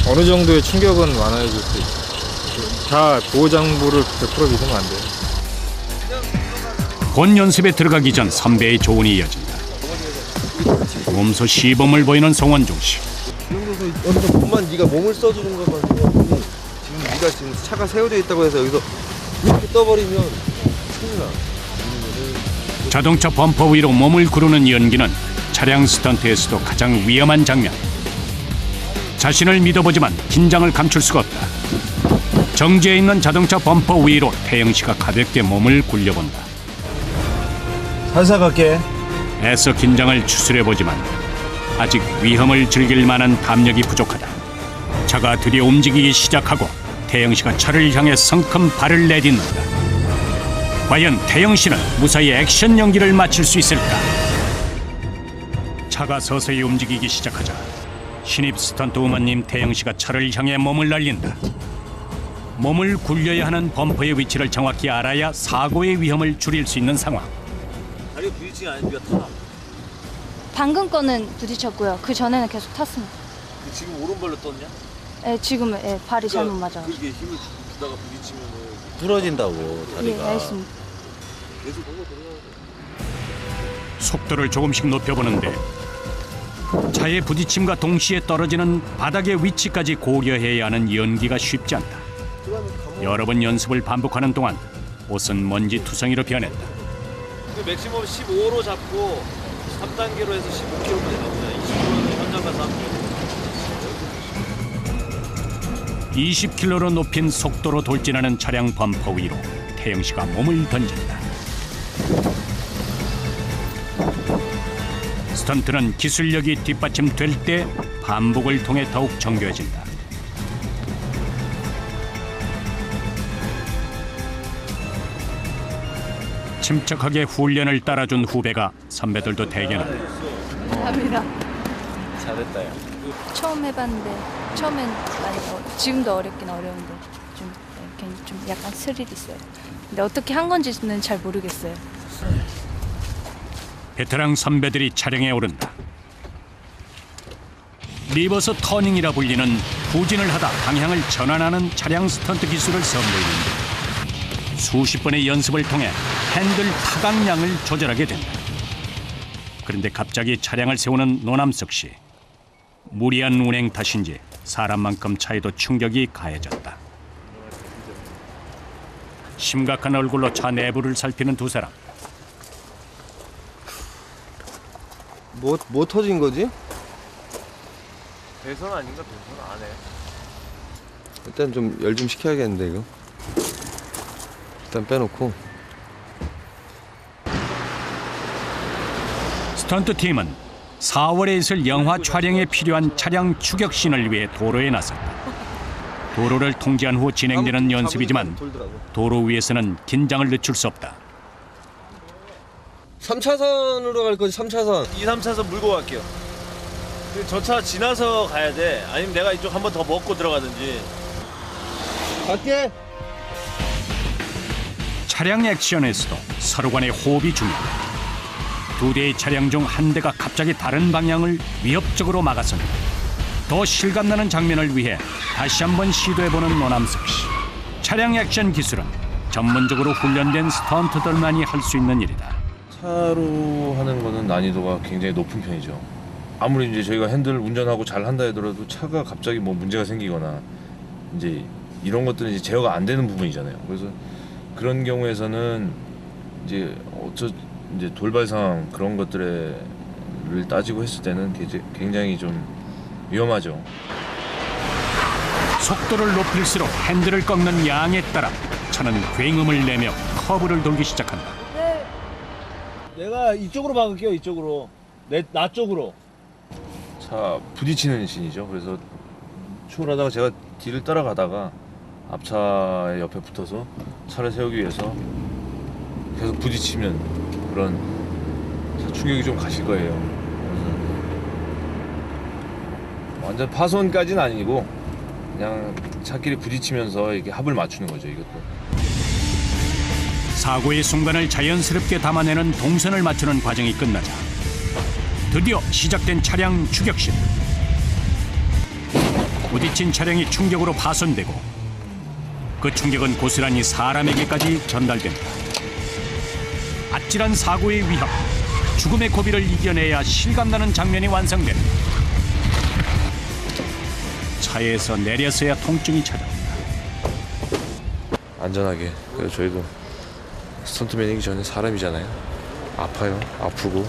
어느 정도의 충격은 완화해줄 수 있어요. 다 보호장구를 100% 믿으면 안 돼요. 본 연습에 들어가기 전 선배의 조언이 이어진다. 몸소 시범을 보이는 송원종 씨. 여기서 몸만 네가 몸을 써주는 것만 생각하고 지금 네가 지금 차가 세워져 있다고 해서 여기서 이렇게 떠버리면 큰일 나. 자동차 범퍼 위로 몸을 구르는 연기는 차량 스턴트에서도 가장 위험한 장면. 자신을 믿어보지만 긴장을 감출 수가 없다. 정지해 있는 자동차 범퍼 위로 태영 씨가 가볍게 몸을 굴려본다. 살살 갈게. 애써 긴장을 추스려보지만 아직 위험을 즐길 만한 담력이 부족하다. 차가 드디어 움직이기 시작하고 태영 씨가 차를 향해 성큼 발을 내딛는다. 과연 태영 씨는 무사히 액션 연기를 마칠 수 있을까? 차가 서서히 움직이기 시작하자 신입 스턴트 우먼님 태영 씨가 차를 향해 몸을 날린다. 몸을 굴려야 하는 범퍼의 위치를 정확히 알아야 사고의 위험을 줄일 수 있는 상황. 다리가 부딪히지 않으니까 타. 방금 거는 부딪혔고요. 그 전에는 계속 탔습니다. 지금 오른발로 떴냐? 네, 지금은 발이 잘못 맞아요. 그게 힘을 주다가 부딪히면 부러진다고 예, 알겠습니다. 계속 보고 들어가야 돼. 속도를 조금씩 높여보는데 차의 부딪힘과 동시에 떨어지는 바닥의 위치까지 고려해야 하는 연기가 쉽지 않다. 여러 번 연습을 반복하는 동안 옷은 먼지 투성이로 변했다. 그 맥시멈 15로 잡고 3단계로 해서 15km까지 나오잖아요. 20km는 현장 가서 하면 20km로 높인 속도로 돌진하는 차량 범퍼 위로 태영 씨가 몸을 던진다. 스턴트는 기술력이 뒷받침될 때 반복을 통해 더욱 정교해진다. 침착하게 훈련을 따라준 후배가 선배들도 대견하다. 감사합니다. 잘했다 야. 처음 해봤는데 처음엔 많이 지금도 어렵긴 어려운데 좀 약간 스릴 있어요. 근데 어떻게 한 건지는 잘 모르겠어요. 베테랑 선배들이 차량에 오른다. 리버스 터닝이라 불리는 후진을 하다 방향을 전환하는 차량 스턴트 기술을 선보이는데 수십 번의 연습을 통해 핸들 타강량을 조절하게 된다. 그런데 갑자기 차량을 세우는 노남석 씨. 무리한 운행 탓인지 사람만큼 차에도 충격이 가해졌다. 심각한 얼굴로 차 내부를 살피는 두 사람. 뭐 터진 거지? 배선 아닌가? 배선 안 해. 일단 좀 열 좀 식혀야겠는데 이거. 일단 빼놓고. 스턴트 팀은 4월에 있을 영화 촬영에 필요한 차량 추격신을 위해 도로에 나섰다. 도로를 통제한 후 진행되는 연습이지만 도로 위에서는 긴장을 늦출 수 없다. 3차선으로 갈 거지. 3차선. 2, 3차선 물고 갈게요. 저 차 지나서 가야 돼. 아니면 내가 이쪽 한 번 더 먹고 들어가든지. 갈게. 차량 액션에서도 서로 간의 호흡이 중요하다. 두 대의 차량 중 한 대가 갑자기 다른 방향을 위협적으로 막아선다. 더 실감나는 장면을 위해 다시 한번 시도해보는 노남석 씨. 차량 액션 기술은 전문적으로 훈련된 스턴트들만이 할 수 있는 일이다. 차로 하는 거는 난이도가 굉장히 높은 편이죠. 아무리 이제 저희가 핸들 운전하고 잘 한다 하더라도 차가 갑자기 뭐 문제가 생기거나 이제 이런 것들은 이제 제어가 안 되는 부분이잖아요. 그래서 그런 경우에서는 이제 이제 돌발 상황 그런 것들을 따지고 했을 때는 굉장히 좀 위험하죠. 속도를 높일수록 핸들을 꺾는 양에 따라 차는 굉음을 내며 커브를 돌기 시작한다. 네. 내가 이쪽으로 박을게요. 이쪽으로. 나 쪽으로. 차 부딪히는 신이죠. 그래서 추월하다가 제가 뒤를 따라가다가 앞차의 옆에 붙어서 차를 세우기 위해서 계속 부딪히면 그런 충격이 좀 가실 거예요. 완전 파손까지는 아니고 그냥 차끼리 부딪히면서 이렇게 합을 맞추는 거죠. 이것도. 사고의 순간을 자연스럽게 담아내는 동선을 맞추는 과정이 끝나자 드디어 시작된 차량 추격신. 부딪힌 차량이 충격으로 파손되고 그 충격은 고스란히 사람에게까지 전달된다. 아찔한 사고의 위협, 죽음의 고비를 이겨내야 실감나는 장면이 완성됩니다. 차에서 내려서야 통증이 찾아옵니다. 안전하게. 그래서 저희도 스턴트맨이기 전에 사람이잖아요. 아파요. 아프고.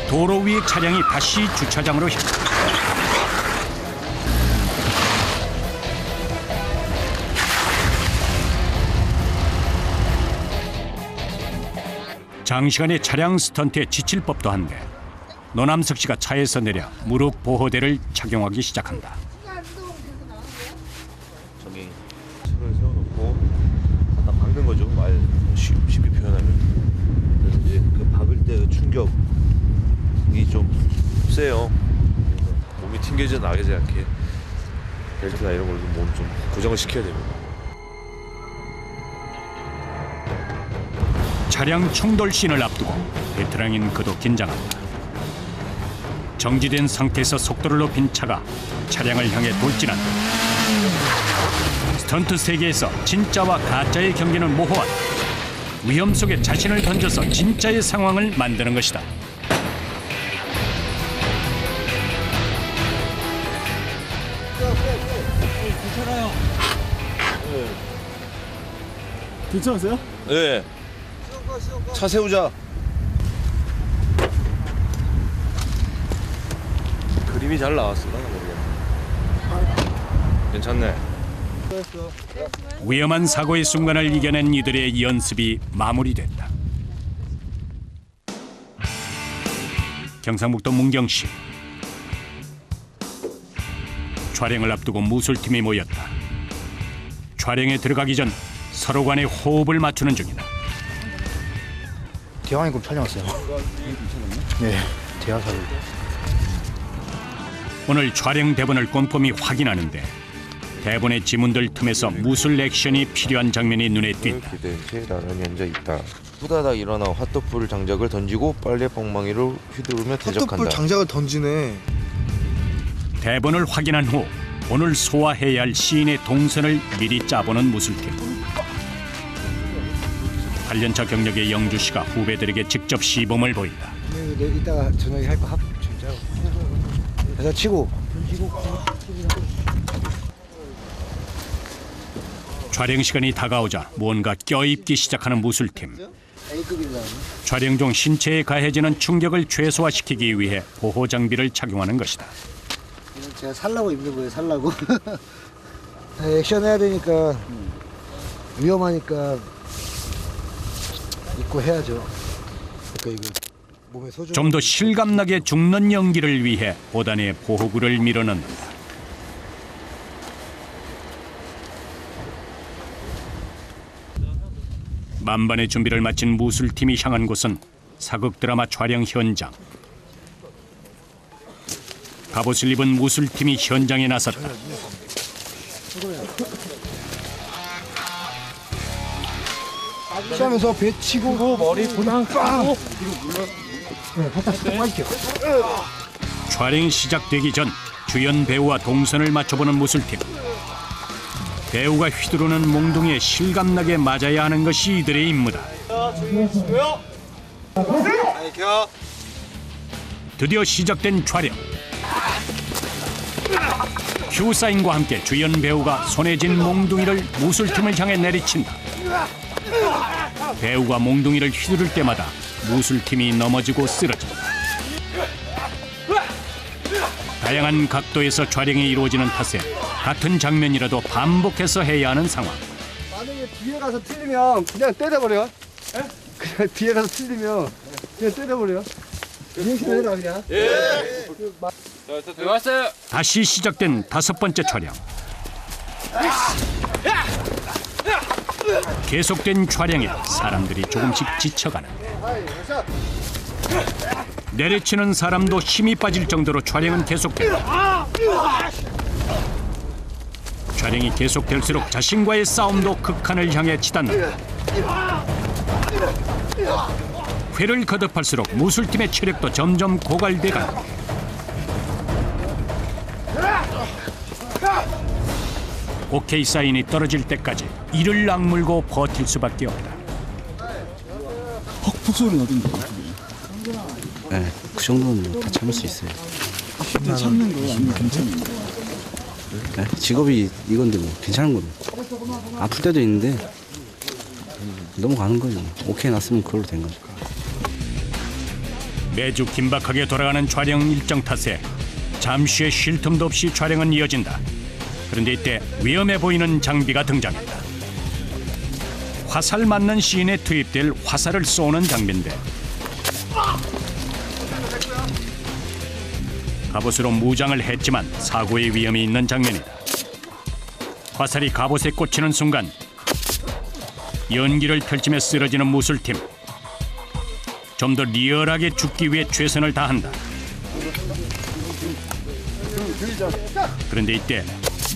도로 위의 차량이 다시 주차장으로 향합니다. 장시간의 차량 스턴트에 지칠 법도 한데 노남석 씨가 차에서 내려 무릎 보호대를 착용하기 시작한다. 저기 차를 세워놓고 갖다 박는 거죠. 말 쉽게 표현하면. 그래서 이제 그 박을 때 그 충격이 좀 세요. 그래서 몸이 튕겨져 나가지 않게 벨트나 이런 걸로 몸 좀 고정을 시켜야 됩니다. 차량 충돌 씬을 앞두고 베테랑인 그도 긴장합니다. 정지된 상태에서 속도를 높인 차가 차량을 향해 돌진한다. 스턴트 세계에서 진짜와 가짜의 경계는 모호하다. 위험 속에 자신을 던져서 진짜의 상황을 만드는 것이다. 괜찮아요. 괜찮으세요? 네. 차 세우자. 그림이 잘 나왔을까 모르겠네. 괜찮네. 위험한 사고의 순간을 이겨낸 이들의 연습이 마무리됐다. 경상북도 문경시. 촬영을 앞두고 무술팀이 모였다. 촬영에 들어가기 전 서로 간의 호흡을 맞추는 중이다. 대왕이금 촬영했어요. 네, 대하사를. 오늘 촬영 대본을 꼼꼼히 확인하는데 대본의 지문들 틈에서 무술 액션이 필요한 장면이 눈에 띈다. 기대에 나란히 앉아 있다. 후다닥 일어나 핫도풀 장작을 던지고 빨래 뻥망이로 휘두르며 대적한다. 핫도풀 장작을 던지네. 대본을 확인한 후 오늘 소화해야 할 시인의 동선을 미리 짜보는 무술팀. 8년차 경력의 영주 씨가 후배들에게 직접 시범을 보인다. 이따가 저녁에 할 거 합 진짜. 그래서 치고. 촬영 시간이 다가오자 뭔가 껴입기 시작하는 무술팀. 촬영 중 신체에 가해지는 충격을 최소화시키기 위해 보호 장비를 착용하는 것이다. 제가 살라고 입는 거예요. 살라고. 액션 해야 되니까 위험하니까 입고 해야죠. 그러니까 이거 몸에 소중. 좀 더 실감나게 죽는 연기를 위해 보단에 보호구를 밀어넣는다. 만반의 준비를 마친 무술팀이 향한 곳은 사극 드라마 촬영 현장. 갑옷을 입은 무술팀이 현장에 나섰다. 시하면서 배 치고 머리 그냥 빵. 촬영이 시작되기 전 주연 배우와 동선을 맞춰보는 무술팀. 배우가 휘두르는 몽둥이에 실감나게 맞아야 하는 것이 이들의 임무다. 드디어 시작된 촬영. 큐 사인과 함께 주연 배우가 손에 쥔 몽둥이를 무술팀을 향해 내리친다. 배우가 몽둥이를 휘두를 때마다 무술팀이 넘어지고 쓰러진다. 다양한 각도에서 촬영이 이루어지는 탓에 같은 장면이라도 반복해서 해야 하는 상황. 만약에 뒤에 가서 틀리면 그냥 때려버려. 그냥 뒤에 가서 틀리면 그냥 때려버려. 리액션 해라 그냥. 왔어요. 다시 시작된 5번째 촬영. 계속된 촬영에 사람들이 조금씩 지쳐가는데 내리치는 사람도 힘이 빠질 정도로 촬영은 계속된다. 촬영이 계속될수록 자신과의 싸움도 극한을 향해 치닫는다. 회를 거듭할수록 무술팀의 체력도 점점 고갈돼 간다. 오케이 사인이 떨어질 때까지 이를 악물고 버틸 수밖에 없다. 퍽 소리 나던데. 네, 그 정도는 다 참을 수 있어요. 쉽게 참는 거예요? 아니면 괜찮은 거예요? 네, 직업이 이건데 뭐 괜찮은 거죠. 아플 때도 있는데 넘어가는 거죠. 오케이 났으면 그걸로 된 거죠. 매주 긴박하게 돌아가는 촬영 일정 탓에 잠시의 쉴 틈도 없이 촬영은 이어진다. 그런데 이때 위험해 보이는 장비가 등장했다. 화살 맞는 시인에 투입될 화살을 쏘는 장비인데 갑옷으로 무장을 했지만 사고의 위험이 있는 장면이다. 화살이 갑옷에 꽂히는 순간 연기를 펼치며 쓰러지는 무술팀. 좀 더 리얼하게 죽기 위해 최선을 다한다. 그런데 이때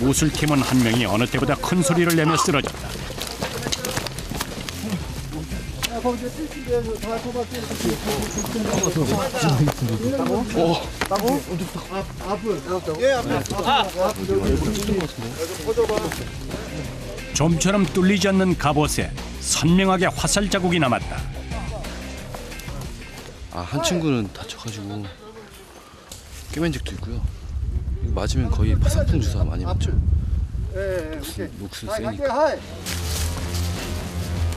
무술팀원 한 명이 어느 때보다 큰 소리를 내며 쓰러졌다. 좀처럼 뚫리지 않는 갑옷에 선명하게 화살 자국이 남았다. 한 친구는 다쳐가지고 꿰맨 적도 있고요. 맞으면 거의 파상풍 주사 많이 맞죠. 녹슬 세니까.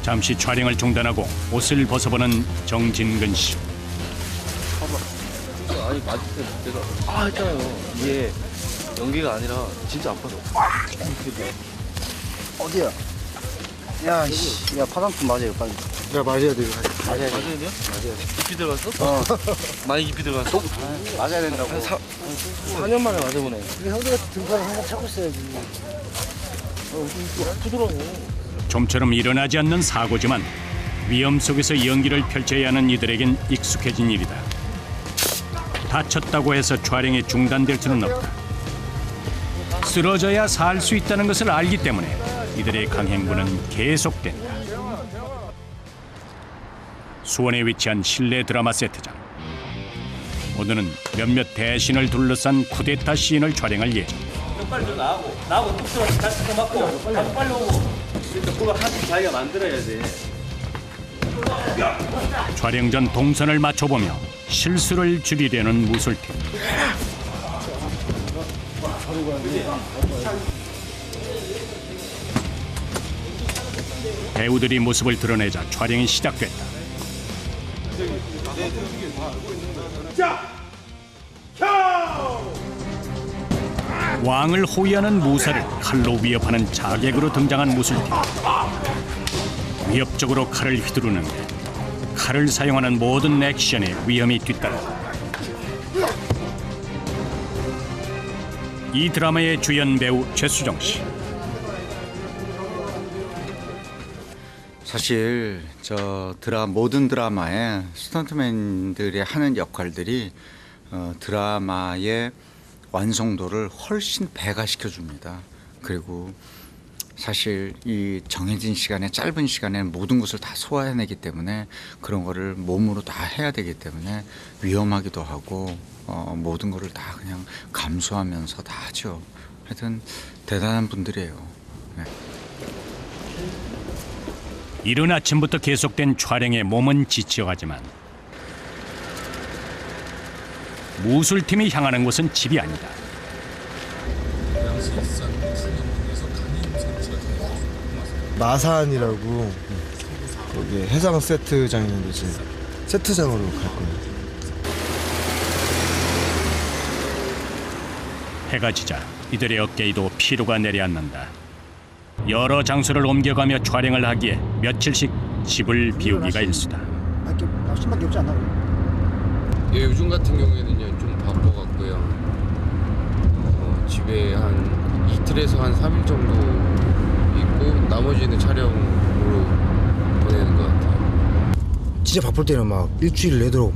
잠시 촬영을 중단하고 옷을 벗어보는 정진근 씨. 아니 맞을 때 내가 했잖아요. 이게 연기가 아니라 진짜 아파서. 어디야? 야, 씨, 야 파상풍 맞아요, 빨리. 야, 맞아야 돼. 맞아야 돼요? 깊이 들어갔어? 많이 깊이 들어갔어? 맞아야 된다고. 4년 만에 맞아보네. 형들 같은 등판을 항상 찾고 있어야지. 아프더라고. 좀처럼 일어나지 않는 사고지만 위험 속에서 연기를 펼쳐야 하는 이들에겐 익숙해진 일이다. 다쳤다고 해서 촬영이 중단될 수는 없다. 쓰러져야 살 수 있다는 것을 알기 때문에 이들의 강행군은 계속된다. 수원에 위치한 실내 드라마 세트장. 오늘은 몇몇 대신을 둘러싼 쿠데타 씬을 촬영할 예정. 빨리 좀 나하고 뚝 들어서 다시 맞고 빨리 오고. 그러니까 그거 하나씩 자기가 만들어야 돼. 촬영 전 동선을 맞춰보며 실수를 줄이려는 무술팀. 배우들이 모습을 드러내자 촬영이 시작됐다. 왕을 호위하는 무사를 칼로 위협하는 자객으로 등장한 무술팀. 위협적으로 칼을 휘두르는데 칼을 사용하는 모든 액션에 위험이 뒤따른다. 이 드라마의 주연 배우 최수정 씨. 사실 모든 드라마에 스턴트맨들이 하는 역할들이 드라마의 완성도를 훨씬 배가시켜 줍니다. 그리고 사실 이 정해진 시간에 짧은 시간에 모든 것을 다 소화해내기 때문에 그런 거를 몸으로 다 해야 되기 때문에 위험하기도 하고 모든 거를 다 그냥 감수하면서 다 하죠. 하여튼 대단한 분들이에요. 네. 이른 아침부터 계속된 촬영에 몸은 지쳐가지만 무술팀이 향하는 곳은 집이 아니다. 마산이라고 거기 해상 세트장 있는데 이제 세트장으로 갈 거예요. 해가 지자 이들의 어깨에도 피로가 내려앉는다. 여러 장소를 옮겨가며 촬영을 하기에 며칠씩 집을 비우기가 일쑤다. 낚시밖에 없지 않나? 예, 요즘 같은 경우에는요 좀 바빠갖고요. 집에 한 이틀에서 한 3일 정도 있고 나머지는 촬영으로 보내는 것 같아요. 진짜 바쁠 때는 막 일주일 내도록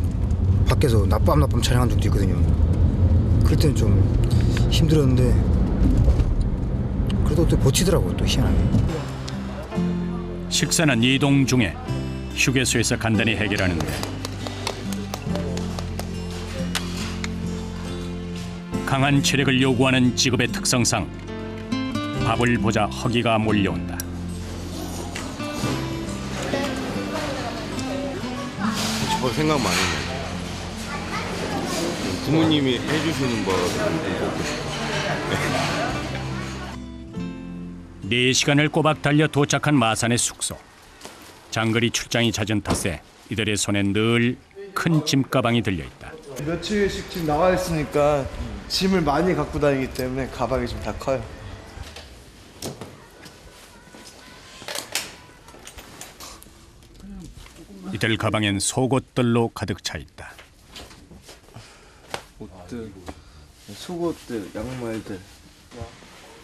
밖에서 낮밤 촬영한 적도 있거든요. 그럴 때는 좀 힘들었는데 그래도 또 버티더라고요. 또 희한하게. 식사는 이동 중에 휴게소에서 간단히 해결하는데 강한 체력을 요구하는 직업의 특성상 밥을 보자 허기가 몰려온다. 저 생각 많이 나요. 부모님이 해주시는 거. 4시간을 꼬박 달려 도착한 마산의 숙소. 장거리 출장이 잦은 탓에 이들의 손엔 늘 큰 짐가방이 들려있다. 며칠씩 지금 나와 있으니까 짐을 많이 갖고 다니기 때문에 가방이 좀 다 커요. 이들 가방엔 속옷들로 가득 차 있다. 옷들, 속옷들, 양말들.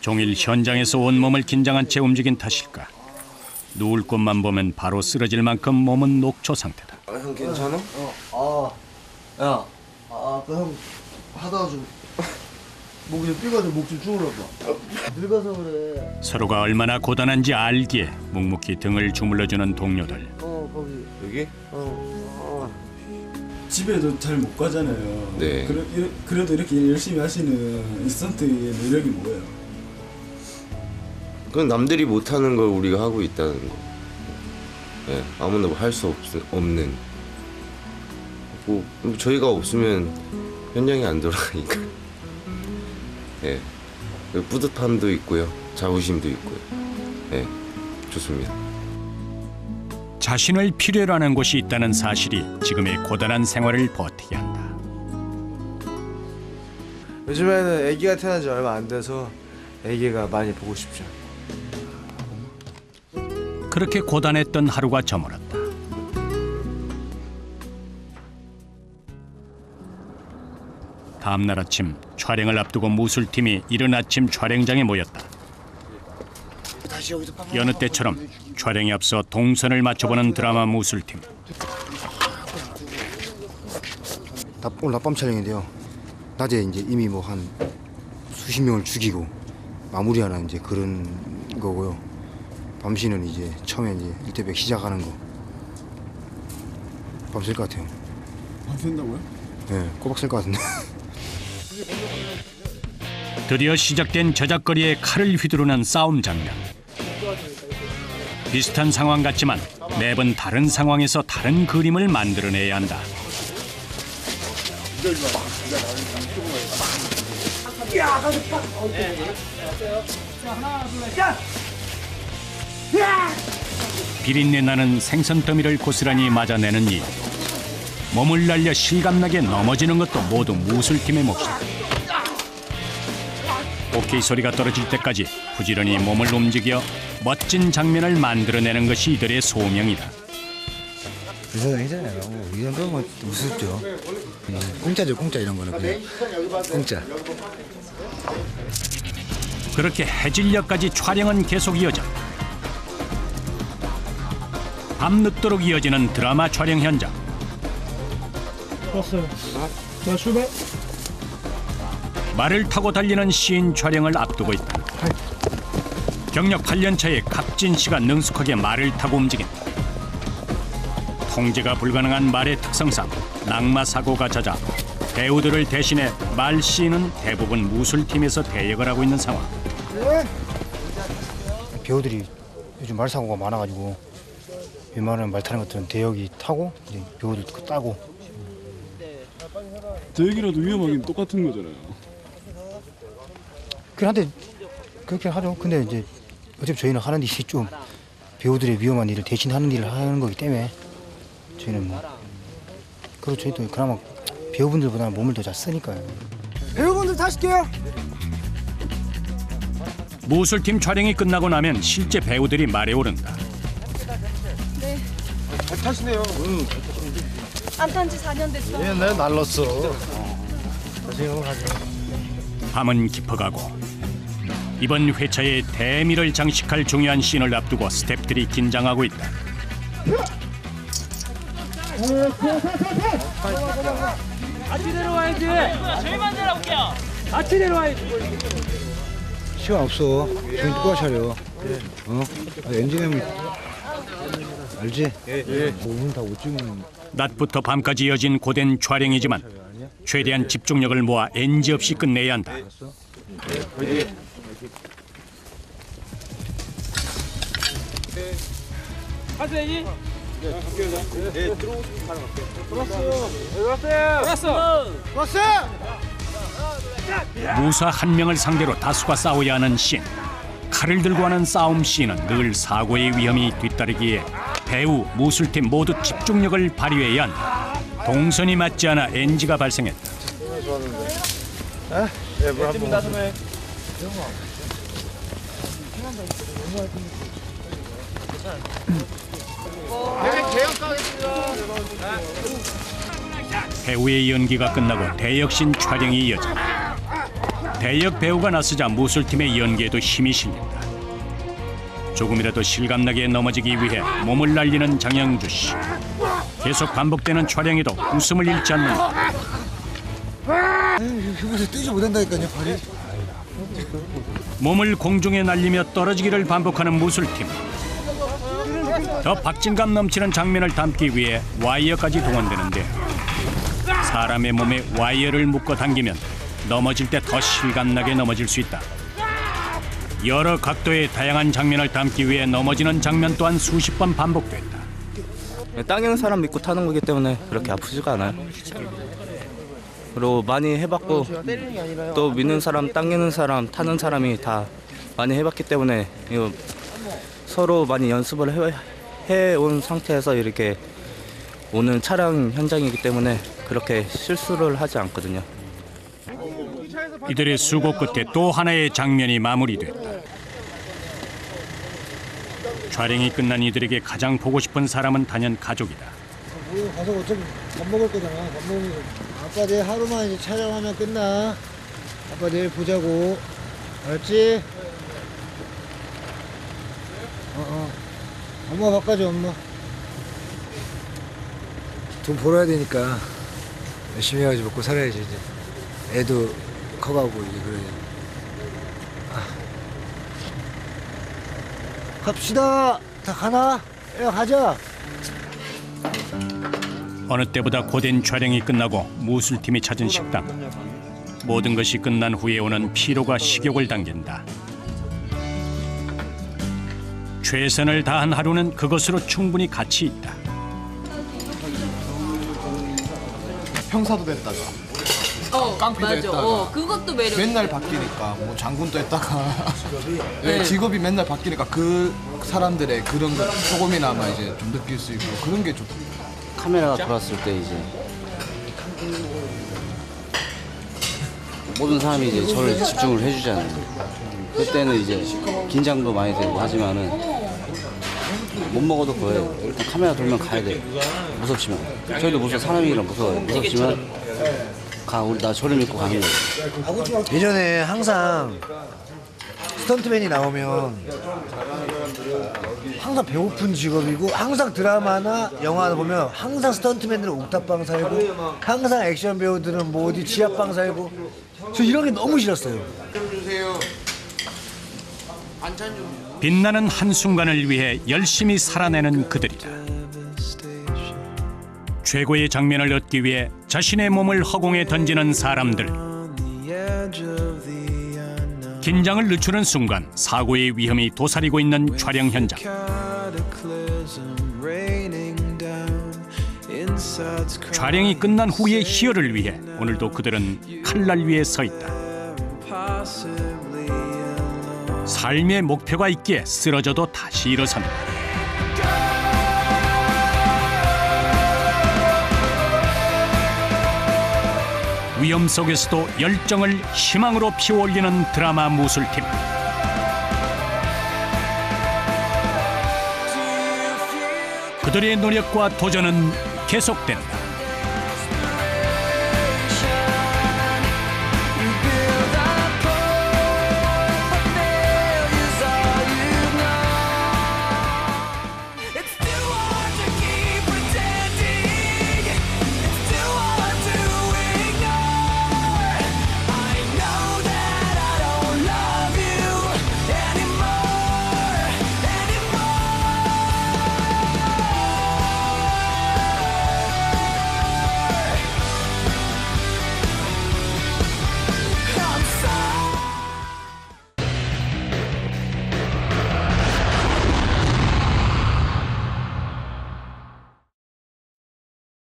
종일 현장에서 온몸을 긴장한 채 움직인 탓일까. 누울 곳만 보면 바로 쓰러질 만큼 몸은 녹초 상태다. 형 괜찮아? 야, 아까 형 하다가 좀 목이 좀 삐가지고 목 좀 주물러봐. 늙어서 그래. 서로가 얼마나 고단한지 알기에 묵묵히 등을 주물러주는 동료들. 거기. 여기? 집에도 잘 못 가잖아요. 네. 그래도 이렇게 열심히 하시는 인스턴트의 매력이 뭐예요? 그건 남들이 못하는 걸 우리가 하고 있다는 거. 네, 아무나 할 수 없는. 뭐 저희가 없으면 현장이 안 돌아가니까. 네, 뿌듯함도 있고요, 자부심도 있고요. 네, 좋습니다. 자신을 필요로 하는 곳이 있다는 사실이 지금의 고단한 생활을 버티게 한다. 요즘에는 아기가 태어난 지 얼마 안 돼서 아기가 많이 보고 싶죠. 그렇게 고단했던 하루가 저물었다. 다음 날 아침 촬영을 앞두고 무술팀이 이른 아침 촬영장에 모였다. 여느 때처럼 촬영에 앞서 동선을 맞춰보는 드라마 무술팀. 오늘 낮밤 촬영인데요. 낮에 이제 이미 뭐 한 수십 명을 죽이고 마무리하는 이제 그런 거고요. 밤시는 이제 처음에 이제 1대100 시작하는 거. 밤샐 것 같아요. 밤샌다고요? 네, 꼬박 쓸 것 같은데. 드디어 시작된 저작거리에 칼을 휘두르는 싸움 장면. 비슷한 상황 같지만 매번 다른 상황에서 다른 그림을 만들어내야 한다. 비린내 나는 생선 더미를 고스란히 맞아내는 일. 몸을 날려 실감나게 넘어지는 것도 모두 무술팀의 몫이다. 오케이 소리가 떨어질 때까지 부지런히 몸을 움직여 멋진 장면을 만들어내는 것이 이들의 소명이다. 불쌍하잖아요. 이 정도면 우습죠. 공짜죠, 공짜 이런 거는 그냥 공짜. 그렇게 해질녘까지 촬영은 계속 이어져 밤늦도록 이어지는 드라마 촬영 현장. 왔어요. 자, 출발. 말을 타고 달리는 시인 촬영을 앞두고 있다. 경력 8년 차의 갑진 씨가 능숙하게 말을 타고 움직인다. 통제가 불가능한 말의 특성상 낙마 사고가 잦아 배우들을 대신해 말 시인은 대부분 무술팀에서 대역을 하고 있는 상황. 배우들이 요즘 말 사고가 많아가지고 웬만한 말 타는 것들은 대역이 타고 이제 배우들 거 따고. 대역이라도 위험하긴 똑같은 거잖아요. 그런데 그렇게 하죠. 근데 이제 어차피 저희는 하는 일이 좀 배우들의 위험한 일을 대신하는 일을 하는 거기 때문에 저희는 뭐 그리고 저희도 그나마 배우분들보다는 몸을 더 잘 쓰니까요. 배우분들 타실게요. 무술팀 촬영이 끝나고 나면 실제 배우들이 말에 오른다. 네. 잘 타시네요. 안 탄 지 4년 됐어. 내 날랐어. 가세요. 밤은 깊어가고 이번 회차에 대미를 장식할 중요한 씬을 앞두고 스태프들이 긴장하고 있다. 같이 내려와야지. 저희만 내려올게요. 같이 내려와야지. 시간 없어. 지금 똑바로 차려. 엔진은 알지? 몸은 다 못 찍으면. 낮부터 밤까지 이어진 고된 촬영이지만 최대한 집중력을 모아 NG 없이 끝내야 한다. 가세요. 네, 들어오고 싶으면 바로 갈게요. 들어왔어요. 무사 한 명을 상대로 다수가 싸워야 하는 씬. 칼을 들고 하는 싸움 씬은 늘 사고의 위험이 뒤따르기에 배우, 무술팀 모두 집중력을 발휘해야 한다. 동선이 맞지 않아 NG가 발생했다. 네, 물 한 번. 배우의 연기가 끝나고 대역신 촬영이 이어진다. 대역 배우가 나서자 무술팀의 연기에도 힘이 실린다. 조금이라도 실감나게 넘어지기 위해 몸을 날리는 장영주 씨. 계속 반복되는 촬영에도 웃음을 잃지 않는다. 그곳에 뛰지 못한다니까요, 발이. 몸을 공중에 날리며 떨어지기를 반복하는 무술팀. 더 박진감 넘치는 장면을 담기 위해 와이어까지 동원되는데 사람의 몸에 와이어를 묶어 당기면 넘어질 때 더 실감나게 넘어질 수 있다. 여러 각도의 다양한 장면을 담기 위해 넘어지는 장면 또한 수십 번 반복됐다. 당기는 사람 믿고 타는 거기 때문에 그렇게 아프지가 않아요. 그리고 많이 해봤고 또 믿는 사람, 당기는 사람, 타는 사람이 다 많이 해봤기 때문에 이거 서로 많이 연습을 해온 상태에서 이렇게 오는 촬영 현장이기 때문에 그렇게 실수를 하지 않거든요. 이들의 수고 끝에 또 하나의 장면이 마무리됐다. 촬영이 끝난 이들에게 가장 보고 싶은 사람은 단연 가족이다. 우리 가서 어차피 밥 먹을 거잖아. 밥 먹으면 아빠 내일 하루만 이제 촬영하면 끝나. 아빠 내일 보자고. 알았지? 엄마 바꿔줘, 엄마. 돈 벌어야 되니까 열심히 해가지고 먹고 살아야지 이제. 애도 커가고 이제 그래. 갑시다. 다 가나? 야, 가자. 어느 때보다 고된 촬영이 끝나고 무술팀이 찾은 식당. 모든 것이 끝난 후에 오는 피로가 식욕을 당긴다. 최선을 다한 하루는 그것으로 충분히 가치 있다. 형사도 됐다가 깡패도 맞아. 했다가 그것도 매력. 맨날 바뀌니까 뭐 장군도 했다가 직업이 맨날 바뀌니까 그 사람들의 그런 거 조금이나마 이제 좀 느낄 수 있고 그런 게 좋다. 카메라가 돌았을 때 이제 모든 사람이 이제 저를 집중을 해주잖아요. 그때는 이제 긴장도 많이 되고 하지만은 못 먹어도 그래요. 일단 카메라 돌면 가야 돼요. 무섭지만 저희도 무서워. 사람이랑 무서워요. 무섭지만 우리 나 저를 믿고 가는 거예요. 예전에 항상 스턴트맨이 나오면 항상 배고픈 직업이고 항상 드라마나 영화 보면 항상 스턴트맨들은 옥탑방 살고 항상 액션 배우들은 뭐 어디 지하방 살고 저 이런 게 너무 싫었어요. 빛나는 한순간을 위해 열심히 살아내는 그들이다. 최고의 장면을 얻기 위해 자신의 몸을 허공에 던지는 사람들. 긴장을 늦추는 순간 사고의 위험이 도사리고 있는 촬영 현장. 촬영이 끝난 후의 희열을 위해 오늘도 그들은 칼날 위에 서 있다. 삶의 목표가 있기에 쓰러져도 다시 일어선다. 위험 속에서도 열정을 희망으로 피워올리는 드라마 무술팀. 그들의 노력과 도전은 계속된다.